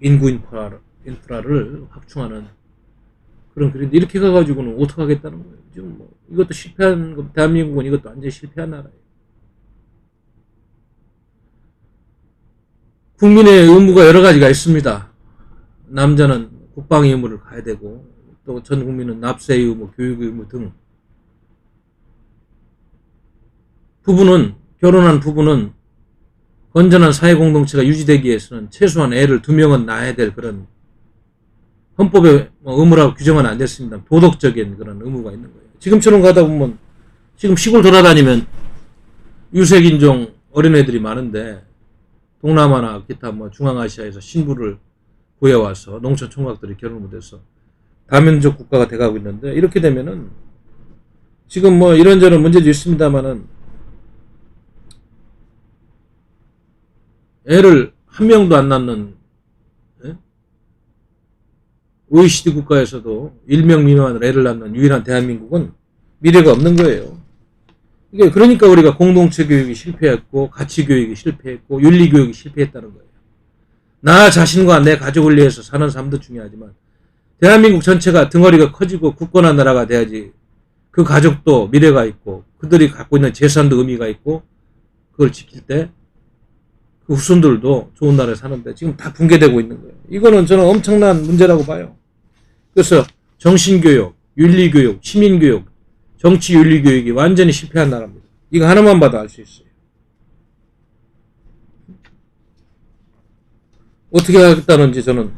인구 인프라를 확충하는 그런 그런데 이렇게 가가지고는 어떻게 하겠다는 거예요. 지금 이것도 실패한, 대한민국은 이것도 완전히 실패한 나라예요. 국민의 의무가 여러 가지가 있습니다. 남자는 국방의 의무를 가야 되고, 또 전 국민은 납세의 의무, 교육의 의무 등. 결혼한 부부는 건전한 사회 공동체가 유지되기 위해서는 최소한 애를 2명은 낳아야 될 그런 헌법에 의무라고 규정은 안 됐습니다. 도덕적인 그런 의무가 있는 거예요. 지금처럼 가다 보면 지금 시골 돌아다니면 유색인종 어린애들이 많은데 동남아나 기타 중앙아시아에서 신부를 구해와서 농촌 총각들이 결혼을 못해서 다민족 국가가 돼가고 있는데, 이렇게 되면은 지금 이런저런 문제도 있습니다만은 애를 1명도 안 낳는 OECD 국가에서도 1명 미만으로 애를 낳는 유일한 대한민국은 미래가 없는 거예요. 이게 그러니까 우리가 공동체 교육이 실패했고 가치 교육이 실패했고 윤리 교육이 실패했다는 거예요. 나 자신과 내 가족을 위해서 사는 삶도 중요하지만 대한민국 전체가 등어리가 커지고 굳건한 나라가 돼야지 그 가족도 미래가 있고 그들이 갖고 있는 재산도 의미가 있고 그걸 지킬 때 그 후손들도 좋은 나라에 사는데 지금 다 붕괴되고 있는 거예요. 이거는 저는 엄청난 문제라고 봐요. 그래서 정신교육, 윤리교육, 시민교육, 정치윤리교육이 완전히 실패한 나라입니다. 이거 하나만 봐도 알 수 있어요. 어떻게 하겠다는지 저는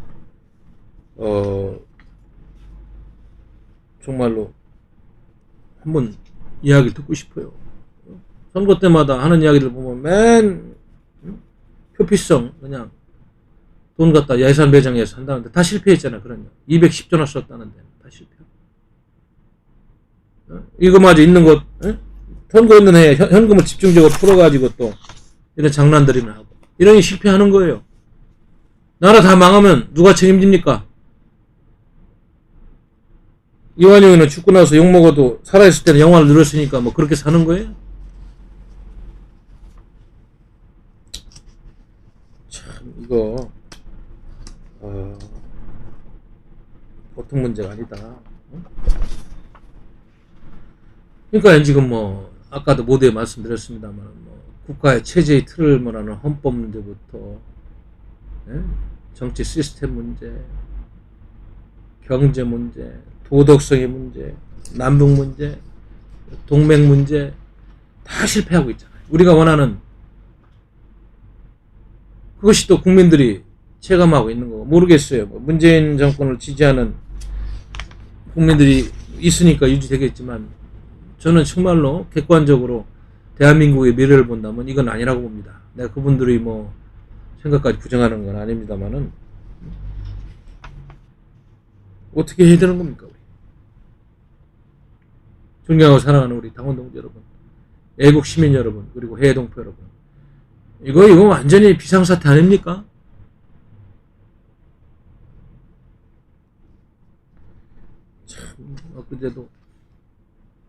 정말로 한번 이야기를 듣고 싶어요. 선거 때마다 하는 이야기를 보면 맨 표피성 그냥 돈 갖다 예산 배정해서 한다는데 다 실패했잖아. 그런 210조나 썼다는데 다 실패. 이거마저 있는 것 선거 있는 해에 현금을 집중적으로 풀어가지고 또 이런 장난들이나 하고 이런 게 실패하는 거예요. 나라 다 망하면 누가 책임집니까? 이완용이는 죽고 나서 욕먹어도 살아있을 때는 영화를 누렸으니까 그렇게 사는 거예요? 참 이거 보통 문제가 아니다. 그러니까 지금 아까도 모두에 말씀드렸습니다만 국가의 체제의 틀을 말하는 헌법 문제부터 정치 시스템 문제, 경제 문제, 도덕성의 문제, 남북 문제, 동맹 문제 다 실패하고 있잖아요. 우리가 원하는 그것이 또 국민들이 체감하고 있는 거고 모르겠어요. 문재인 정권을 지지하는 국민들이 있으니까 유지되겠지만 저는 정말로 객관적으로 대한민국의 미래를 본다면 이건 아니라고 봅니다. 내가 그분들이 뭐 생각까지 부정하는 건 아닙니다만은 어떻게 해야 되는 겁니까? 우리 존경하고 사랑하는 우리 당원 동지 여러분, 애국 시민 여러분, 그리고 해외 동포 여러분, 이거 완전히 비상사태 아닙니까? 참 엊그제도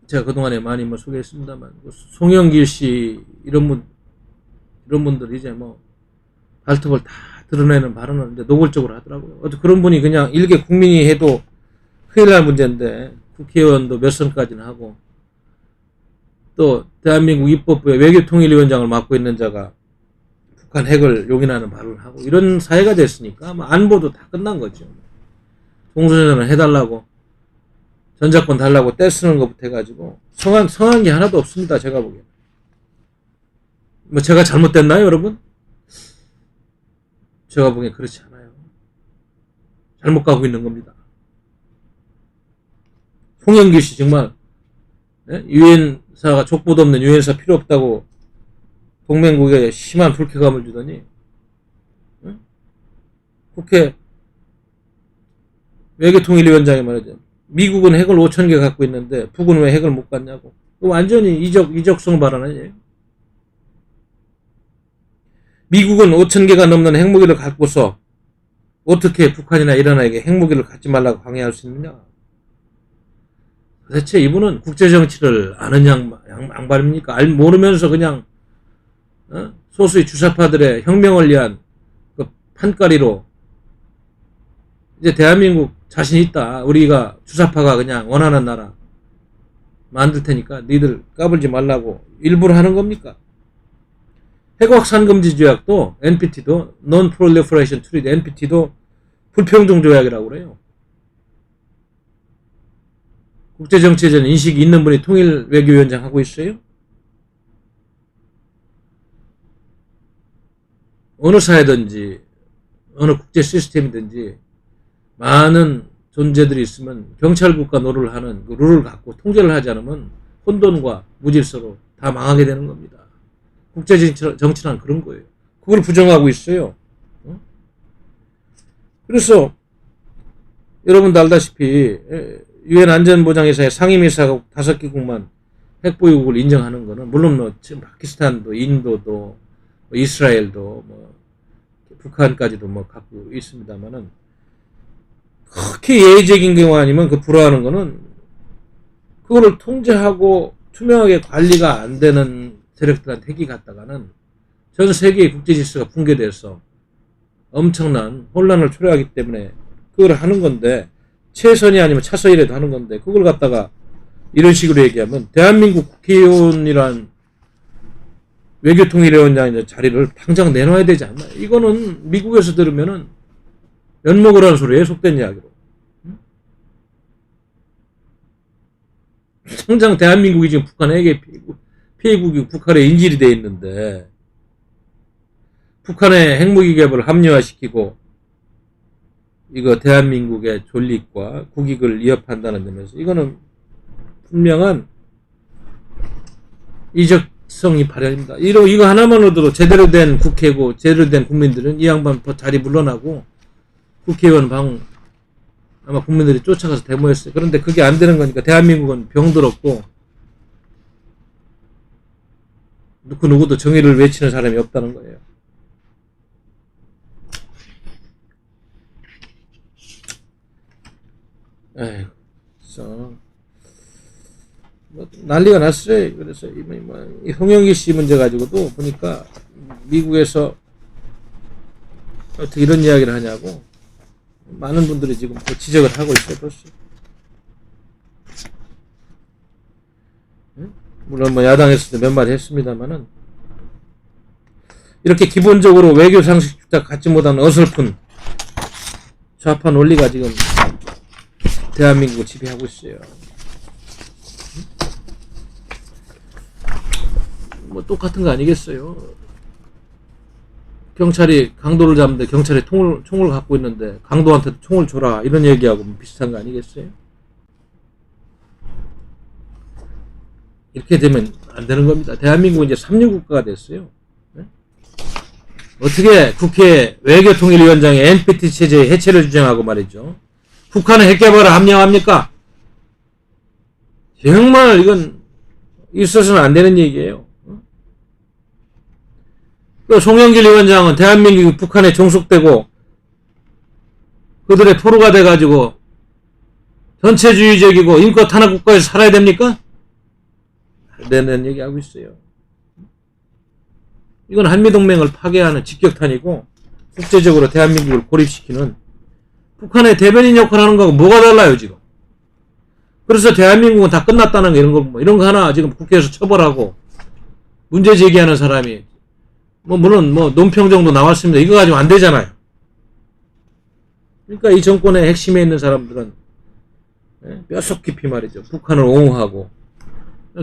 제가 그동안에 많이 뭐 소개했습니다만 송영길 씨 이런 분들 이제 뭐 발톱을 다 드러내는 발언을 이제 노골적으로 하더라고요. 어제 그런 분이 그냥 일개 국민이 해도 큰일 날 문제인데 국회의원도 몇 선까지는 하고 또 대한민국 입법부의 외교통일위원장을 맡고 있는 자가 북한 핵을 용인하는 발언을 하고 이런 사회가 됐으니까 뭐 안보도 다 끝난 거죠. 동서전을 해달라고 전자권 달라고 떼쓰는 것부터 해가지고 성한 게 하나도 없습니다. 제가 보기에는. 뭐 제가 잘못됐나요, 여러분? 제가 보기엔 그렇지 않아요. 잘못 가고 있는 겁니다. 송영길 씨 정말 유엔사가 족보도 없는 유엔사 필요 없다고 동맹국에 심한 불쾌감을 주더니 국회 외교통일위원장이 말이죠. 미국은 핵을 5,000개 갖고 있는데 북은 왜 핵을 못 갖냐고. 완전히 이적성 발언 아니에요. 미국은 5,000개가 넘는 핵무기를 갖고서 어떻게 북한이나 이란에게 핵무기를 갖지 말라고 강요할 수 있느냐. 도대체 이분은 국제정치를 아는 양반입니까? 모르면서 그냥 소수의 주사파들의 혁명을 위한 그 판가리로 이제 대한민국 자신 있다. 우리가 주사파가 그냥 원하는 나라 만들 테니까 니들 까불지 말라고 일부러 하는 겁니까? 핵확산 금지 조약도 NPT도 Non-Proliferation Treaty NPT도 불평등 조약이라고 그래요. 국제정치에 대한 인식이 있는 분이 통일 외교위원장 하고 있어요? 어느 사회든지 어느 국제 시스템이든지 많은 존재들이 있으면 경찰국가 노릇을 하는 그 룰을 갖고 통제를 하지 않으면 혼돈과 무질서로 다 망하게 되는 겁니다. 국제정치란 그런 거예요. 그걸 부정하고 있어요. 그래서 여러분도 알다시피 유엔 안전보장회사의 상임이사국 5개국만 핵보유국을 인정하는 거는 물론 뭐 지금 파키스탄도 인도도 뭐 이스라엘도 뭐 북한까지도 뭐 갖고 있습니다만은 그렇게 예의적인 경우 아니면 그 불허하는 거는 그거를 통제하고 투명하게 관리가 안 되는 세력들한테 핵이 갔다가는 전 세계의 국제 질서가 붕괴돼서 엄청난 혼란을 초래하기 때문에 그걸 하는 건데 최선이 아니면 차선이라도 하는 건데 그걸 갖다가 이런 식으로 얘기하면 대한민국 국회의원이란 외교통일위원장의 자리를 당장 내놔야 되지 않나. 이거는 미국에서 들으면은 연목을 하는 소리에 속된 이야기로. 당장 대한민국이 지금 북한에게 피해국이 북한에 인질이 되어 있는데 북한의 핵무기 개발을 합리화시키고 이거 대한민국의 존립과 국익을 위협한다는 점에서 이거는 분명한 이적성이 발현입니다. 이거 하나만으로도 제대로 된 국회고 제대로 된 국민들은 이 양반 자리 물러나고 국회의원 방 아마 국민들이 쫓아가서 데모했어요. 그런데 그게 안 되는 거니까 대한민국은 병들었고 누구도 정의를 외치는 사람이 없다는 거예요. 에휴, 뭐 난리가 났어요. 그래서 이 홍영기 씨 문제 가지고도 보니까 미국에서 어떻게 이런 이야기를 하냐고 많은 분들이 지금 지적을 하고 있어요. 벌써. 물론 뭐 야당에서도 몇 마디 했습니다만은 이렇게 기본적으로 외교 상식조차 갖지 못한 어설픈 좌파 논리가 지금 대한민국을 지배하고 있어요. 뭐 똑같은 거 아니겠어요? 경찰이 강도를 잡는데 경찰이 총을 갖고 있는데 강도한테 총을 줘라 이런 얘기하고 비슷한 거 아니겠어요? 이렇게 되면 안 되는 겁니다. 대한민국은 이제 삼류국가가 됐어요. 네? 어떻게 국회 외교통일위원장이 NPT 체제의 해체를 주장하고 말이죠. 북한은 핵개발을 함량합니까? 정말 이건 있어서는 안 되는 얘기예요. 또 송영길 위원장은 대한민국이 북한에 종속되고 그들의 포로가 돼가지고 전체주의적이고 인권 탄압 국가에서 살아야 됩니까? 안 되는 얘기하고 있어요. 이건 한미동맹을 파괴하는 직격탄이고 국제적으로 대한민국을 고립시키는 북한의 대변인 역할을 하는 거하고 뭐가 달라요 지금. 그래서 대한민국은 다 끝났다는 거 이런 거 하나 지금 국회에서 처벌하고 문제 제기하는 사람이 물론 논평 정도 나왔습니다. 이거 가지고 안 되잖아요. 그러니까 이 정권의 핵심에 있는 사람들은 뼛속 깊이 말이죠. 북한을 옹호하고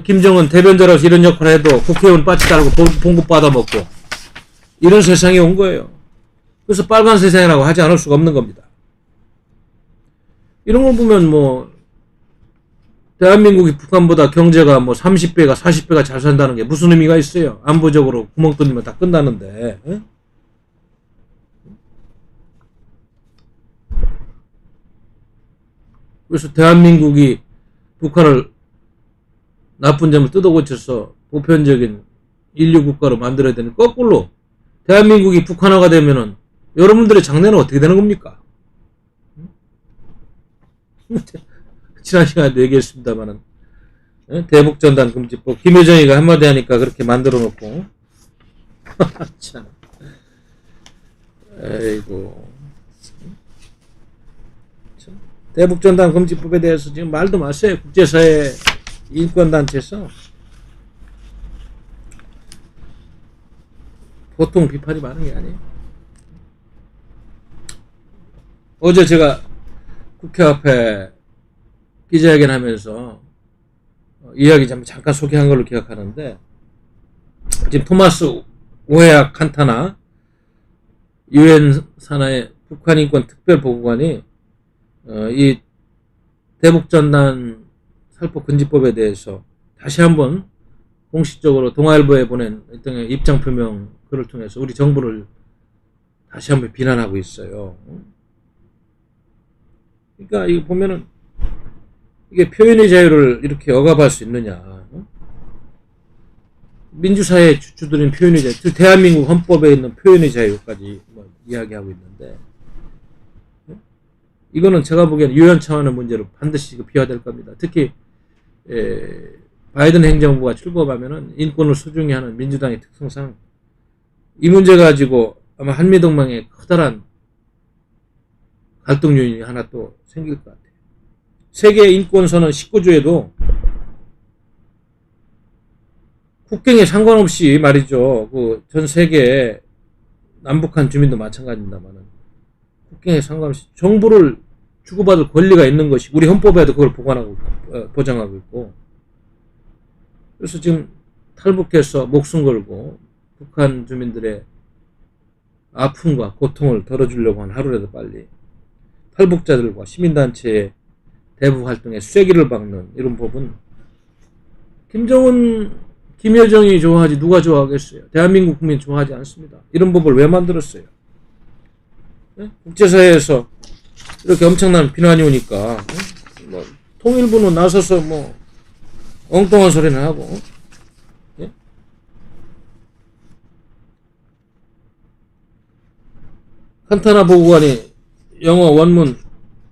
김정은 대변자로서 이런 역할을 해도 국회의원 빠치 달고 봉급 받아먹고 이런 세상이 온 거예요. 그래서 빨간 세상이라고 하지 않을 수가 없는 겁니다. 이런 걸 보면 대한민국이 북한보다 경제가 30배가 40배가 잘 산다는 게 무슨 의미가 있어요? 안보적으로 구멍 뚫리면 다 끝나는데. 에? 그래서 대한민국이 북한을 나쁜 점을 뜯어고쳐서 보편적인 인류국가로 만들어야 되는 거꾸로 대한민국이 북한화가 되면은 여러분들의 장래는 어떻게 되는 겁니까? 지난 시간에도 얘기했습니다만은 대북전단 금지법 김여정이가 한마디 하니까 그렇게 만들어 놓고 참 에이고 참. 대북전단 금지법에 대해서 지금 말도 마세요. 국제사회 인권단체에서 보통 비판이 많은 게 아니에요. 어제 제가 국회 앞에 기자회견 하면서 이야기 잠깐 소개한 걸로 기억하는데 지금 토마스 오헤아 칸타나 유엔 산하의 북한인권 특별보고관이 이 대북전단 살포 금지법에 대해서 다시 한번 공식적으로 동아일보에 보낸 일종의 입장 표명 글을 통해서 우리 정부를 다시 한번 비난하고 있어요. 그러니까 이거 보면은 이게 표현의 자유를 이렇게 억압할 수 있느냐? 민주사회의 주주들인 표현의 자유, 대한민국 헌법에 있는 표현의 자유까지 이야기하고 있는데 이거는 제가 보기에는 유연 차원의 문제로 반드시 비화될 겁니다. 특히 바이든 행정부가 출범하면은 인권을 소중히 하는 민주당의 특성상 이 문제 가지고 아마 한미동맹에 커다란 갈등 요인이 하나 또 생길 것 같아요. 세계 인권선언 19조에도 국경에 상관없이 말이죠. 그 전 세계 남북한 주민도 마찬가지입니다만은 국경에 상관없이 정보를 주고받을 권리가 있는 것이 우리 헌법에도 그걸 보장하고 있고 그래서 지금 탈북해서 목숨 걸고 북한 주민들의 아픔과 고통을 덜어주려고 한 하루라도 빨리 탈북자들과 시민단체의 대북 활동에 쐐기를 박는 이런 법은 김정은, 김여정이 좋아하지 누가 좋아하겠어요? 대한민국 국민 좋아하지 않습니다. 이런 법을 왜 만들었어요? 네? 국제사회에서 이렇게 엄청난 비난이 오니까 통일부는 나서서 엉뚱한 소리는 하고 예? 칸타나 보고관이 영어 원문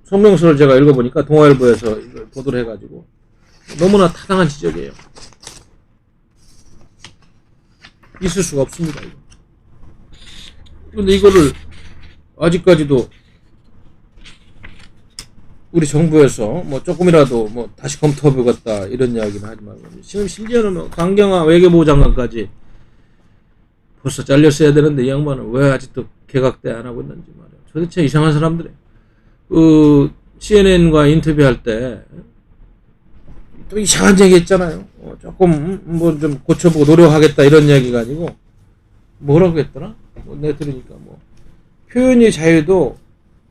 성명서를 제가 읽어보니까 동아일보에서 이걸 보도를 해가지고 너무나 타당한 지적이에요. 있을 수가 없습니다. 그런데 이거를 아직까지도 우리 정부에서 조금이라도 다시 검토해보겠다 이런 이야기는 하지 말고 지금 심지어는 강경화 외교부 장관까지 벌써 잘렸어야 되는데 이 양반은 왜 아직도 개각대 안 하고 있는지 말이야. 도대체 이상한 사람들이에요. CNN과 인터뷰할 때 또 이상한 얘기 했잖아요. 조금 좀 고쳐보고 노력하겠다 이런 이야기가 아니고 뭐라고 했더라? 내가 들으니까 표현의 자유도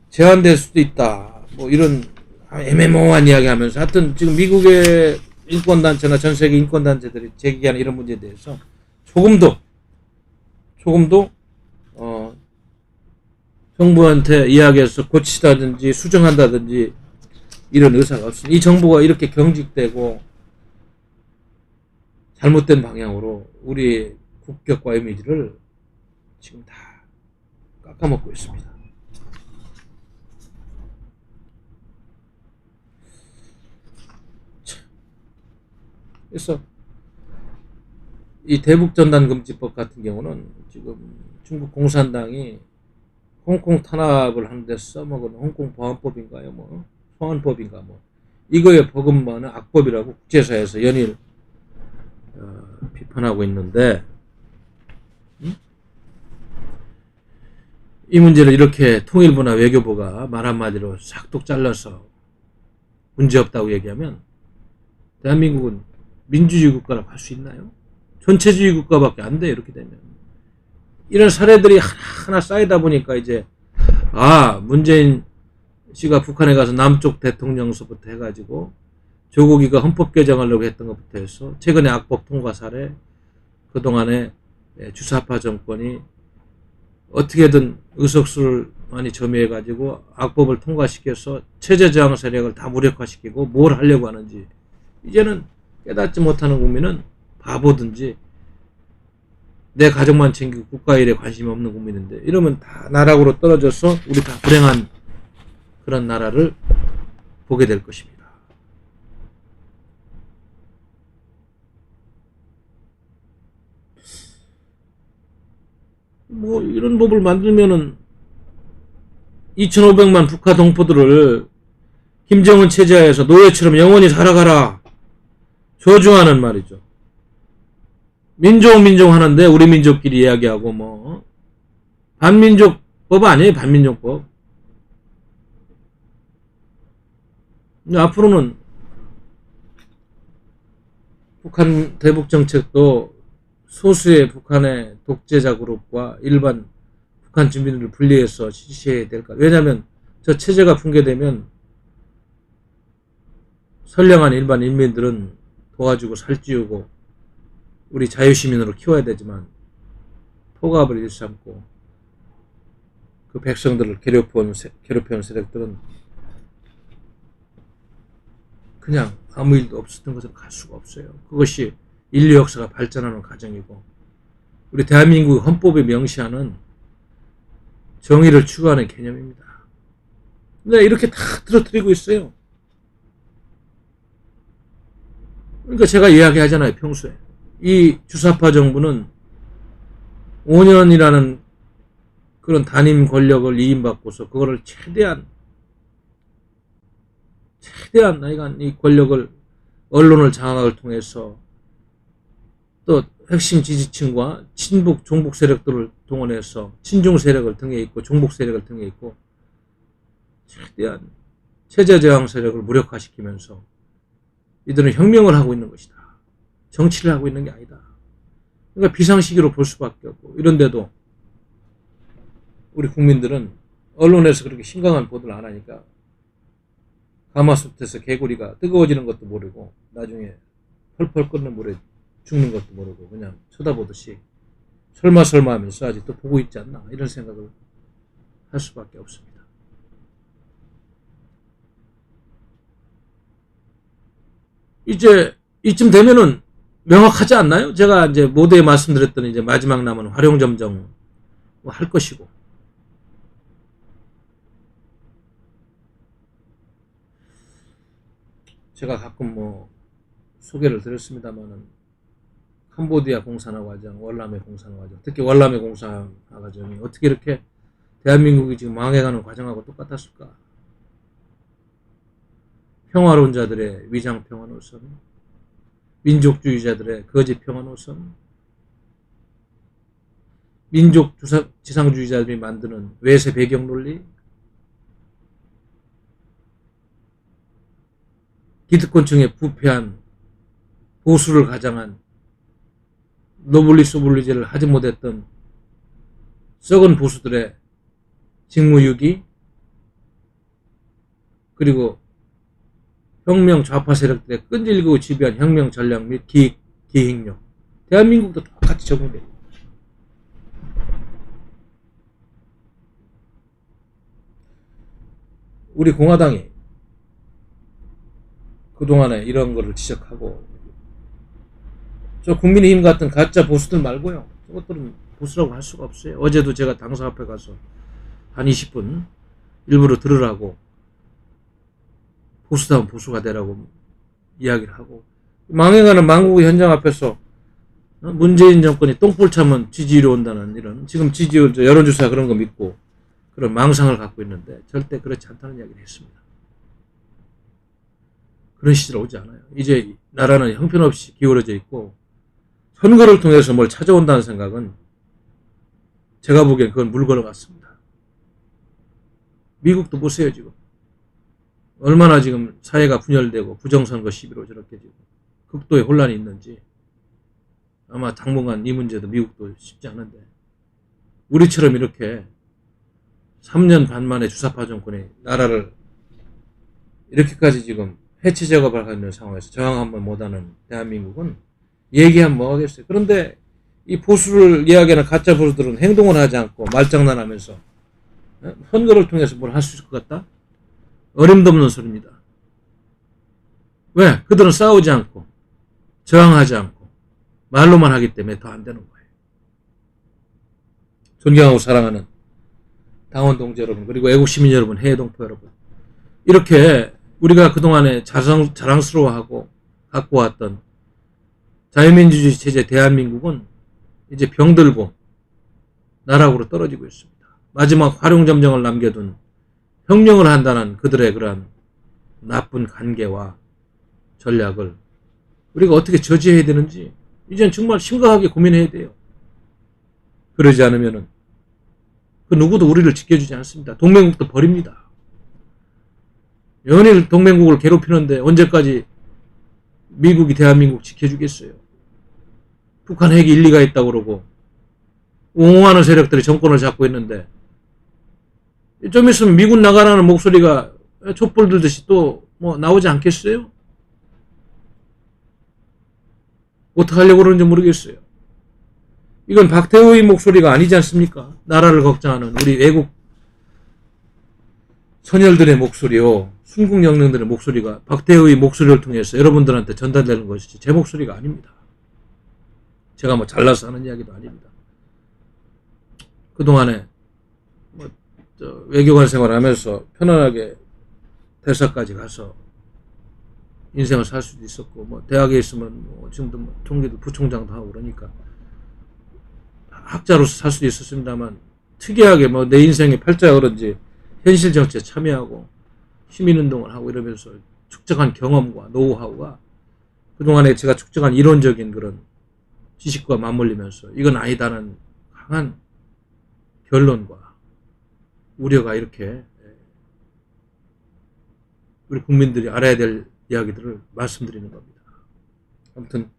제한될 수도 있다. 이런 애매모호한 이야기 하면서 하여튼 지금 미국의 인권단체나 전 세계 인권단체들이 제기하는 이런 문제에 대해서 조금도 정부한테 이야기해서 고치다든지 수정한다든지 이런 의사가 없습니다. 이 정부가 이렇게 경직되고 잘못된 방향으로 우리 국격과 이미지를 지금 다 깎아먹고 있습니다. 그래서 이 대북전단금지법 같은 경우는 지금 중국 공산당이 홍콩 탄압을 하는데 써먹은 홍콩 보안법인가요? 뭐 소환법인가 뭐 이거에 버금가는 악법이라고 국제사회에서 연일 비판하고 있는데 이 문제를 이렇게 통일부나 외교부가 말 한마디로 싹둑 잘라서 문제없다고 얘기하면 대한민국은 민주주의 국가라고 할 수 있나요? 전체주의 국가밖에 안 돼. 이렇게 되면 이런 사례들이 하나하나 쌓이다 보니까 이제 문재인 씨가 북한에 가서 남쪽 대통령서부터 해가지고 조국이가 헌법 개정하려고 했던 것부터 해서 최근에 악법 통과 사례, 그동안에 주사파 정권이 어떻게든 의석수를 많이 점유해가지고 악법을 통과시켜서 체제 저항 세력을 다 무력화시키고 뭘 하려고 하는지 이제는 깨닫지 못하는 국민은 바보든지 내 가족만 챙기고 국가 일에 관심이 없는 국민인데 이러면 다 나락으로 떨어져서 우리 다 불행한 그런 나라를 보게 될 것입니다. 뭐 이런 법을 만들면은 2,500만 북한 동포들을 김정은 체제하에서 노예처럼 영원히 살아가라 조중하는 말이죠. 민족 하는데 우리 민족끼리 이야기하고 뭐 반민족법 아니에요. 반민족법. 근데 앞으로는 북한 대북 정책도 소수의 북한의 독재자 그룹과 일반 북한 주민들을 분리해서 실시해야 될까? 왜냐하면 저 체제가 붕괴되면 선량한 일반 인민들은 도와주고 살찌우고 우리 자유시민으로 키워야 되지만 포갑을 일삼고 그 백성들을 괴롭혀온 세력들은 그냥 아무 일도 없었던 것으로 갈 수가 없어요. 그것이 인류 역사가 발전하는 과정이고 우리 대한민국 헌법에 명시하는 정의를 추구하는 개념입니다. 근데 이렇게 다 틀어뜨리고 있어요. 그러니까 제가 이야기하잖아요. 평소에. 이 주사파 정부는 5년이라는 그런 단임 권력을 이임받고서 그거를 최대한 이 권력을 언론을 장악을 통해서 또 핵심 지지층과 친북 종북 세력들을 동원해서 친중 세력을 등에 있고 종북 세력을 등에 있고 최대한 체제 저항 세력을 무력화시키면서 이들은 혁명을 하고 있는 것이다. 정치를 하고 있는 게 아니다. 그러니까 비상시기로 볼 수밖에 없고 이런데도 우리 국민들은 언론에서 그렇게 심각한 보도를 안 하니까 가마솥에서 개구리가 뜨거워지는 것도 모르고 나중에 펄펄 끓는 물에 죽는 것도 모르고 그냥 쳐다보듯이 설마 하면서 아직도 보고 있지 않나 이런 생각을 할 수밖에 없습니다. 이제 이쯤 되면은 명확하지 않나요? 제가 이제 모두에 말씀드렸더니 이제 마지막 남은 활용점정 할 것이고 제가 가끔 뭐 소개를 드렸습니다만은 캄보디아 공산화 과정, 월남의 공산화 과정, 특히 월남의 공산화 과정이 어떻게 이렇게 대한민국이 지금 망해가는 과정하고 똑같았을까? 평화로운 자들의 위장 평화 노선, 민족주의자들의 거짓 평화 노선, 민족 지상주의자들이 만드는 외세 배경 논리, 기득권층의 부패한 보수를 가장한 노블리 소블리제를 하지 못했던 썩은 보수들의 직무유기 그리고 혁명 좌파 세력들의 끈질기고 지배한 혁명 전략 및 기획력. 대한민국도 똑같이 적용됩니다. 우리 공화당이 그동안에 이런 거를 지적하고, 저 국민의힘 같은 가짜 보수들 말고요, 저것들은 보수라고 할 수가 없어요. 어제도 제가 당사 앞에 가서 한 20분 일부러 들으라고, 보수다운 보수가 되라고 이야기를 하고, 망해가는 망국의 현장 앞에서 문재인 정권이 똥볼 차면 지지율이 온다는 이런, 지금 지지율 여론조사 그런 거 믿고 그런 망상을 갖고 있는데 절대 그렇지 않다는 이야기를 했습니다. 그런 시절 오지 않아요. 이제 나라는 형편없이 기울어져 있고, 선거를 통해서 뭘 찾아온다는 생각은 제가 보기엔 그건 물건것 같습니다. 미국도 보세요. 지금 얼마나 지금 사회가 분열되고 부정선거 시비로 저렇게 지금 극도의 혼란이 있는지. 아마 당분간 이 문제도 미국도 쉽지 않은데, 우리처럼 이렇게 3년 반 만에 주사파 정권이 나라를 이렇게까지 지금 해체 작업을 하고 있는 상황에서 저항 한번 못하는 대한민국은 얘기하면 뭐 하겠어요. 그런데 이 보수를 이야기하는 가짜 보수들은 행동을 하지 않고 말장난하면서 선거를 통해서 뭘 할 수 있을 것 같다? 어림도 없는 소리입니다. 왜? 그들은 싸우지 않고 저항하지 않고 말로만 하기 때문에 더 안 되는 거예요. 존경하고 사랑하는 당원 동지 여러분, 그리고 애국 시민 여러분, 해외 동포 여러분, 이렇게 우리가 그동안에 자랑스러워하고 갖고 왔던 자유민주주의 체제 대한민국은 이제 병들고 나락으로 떨어지고 있습니다. 마지막 활용점정을 남겨둔 혁명을 한다는 그들의 그러한 나쁜 관계와 전략을 우리가 어떻게 저지해야 되는지 이제는 정말 심각하게 고민해야 돼요. 그러지 않으면은 그 누구도 우리를 지켜주지 않습니다. 동맹국도 버립니다. 연일 동맹국을 괴롭히는데 언제까지 미국이 대한민국 지켜주겠어요? 북한 핵이 일리가 있다고 그러고 옹호하는 세력들이 정권을 잡고 있는데, 좀 있으면 미군 나가라는 목소리가 촛불 들듯이 또 뭐 나오지 않겠어요? 어떻게 하려고 그러는지 모르겠어요. 이건 박태호의 목소리가 아니지 않습니까? 나라를 걱정하는 우리 외국 선열들의 목소리요, 순국 영령들의 목소리가 박태호의 목소리를 통해서 여러분들한테 전달되는 것이지 제 목소리가 아닙니다. 제가 뭐 잘나서 하는 이야기도 아닙니다. 그동안에 외교관 생활을 하면서 편안하게 대사까지 가서 인생을 살 수도 있었고, 뭐 대학에 있으면 뭐 지금도 뭐 총기도 부총장도 하고 그러니까 학자로서 살 수도 있었습니다만, 특이하게 뭐 내 인생의 팔자가 그런지 현실 정치에 참여하고 시민운동을 하고 이러면서 축적한 경험과 노하우가 그동안에 제가 축적한 이론적인 그런 지식과 맞물리면서 이건 아니다는 강한 결론과 우려가 이렇게 우리 국민들이 알아야 될 이야기들을 말씀드리는 겁니다. 아무튼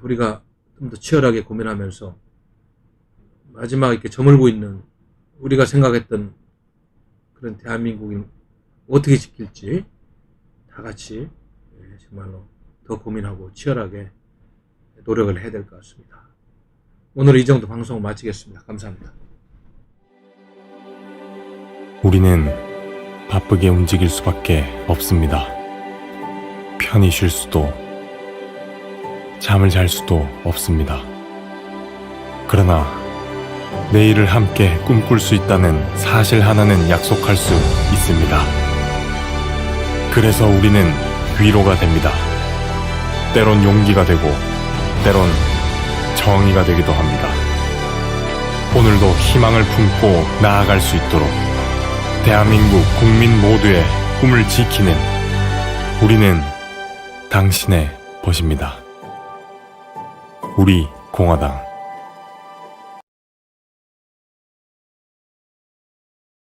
우리가 좀 더 치열하게 고민하면서 마지막 이렇게 저물고 있는 우리가 생각했던 그런 대한민국이 어떻게 지킬지 다 같이 정말로 더 고민하고 치열하게 노력을 해야 될 것 같습니다. 오늘 이 정도 방송을 마치겠습니다. 감사합니다. 우리는 바쁘게 움직일 수밖에 없습니다. 편히 쉴 수도, 잠을 잘 수도 없습니다. 그러나 내일을 함께 꿈꿀 수 있다는 사실 하나는 약속할 수 있습니다. 그래서 우리는 위로가 됩니다. 때론 용기가 되고 때론 정의가 되기도 합니다. 오늘도 희망을 품고 나아갈 수 있도록 대한민국 국민 모두의 꿈을 지키는 우리는 당신의 벗입니다. 우리 공화당.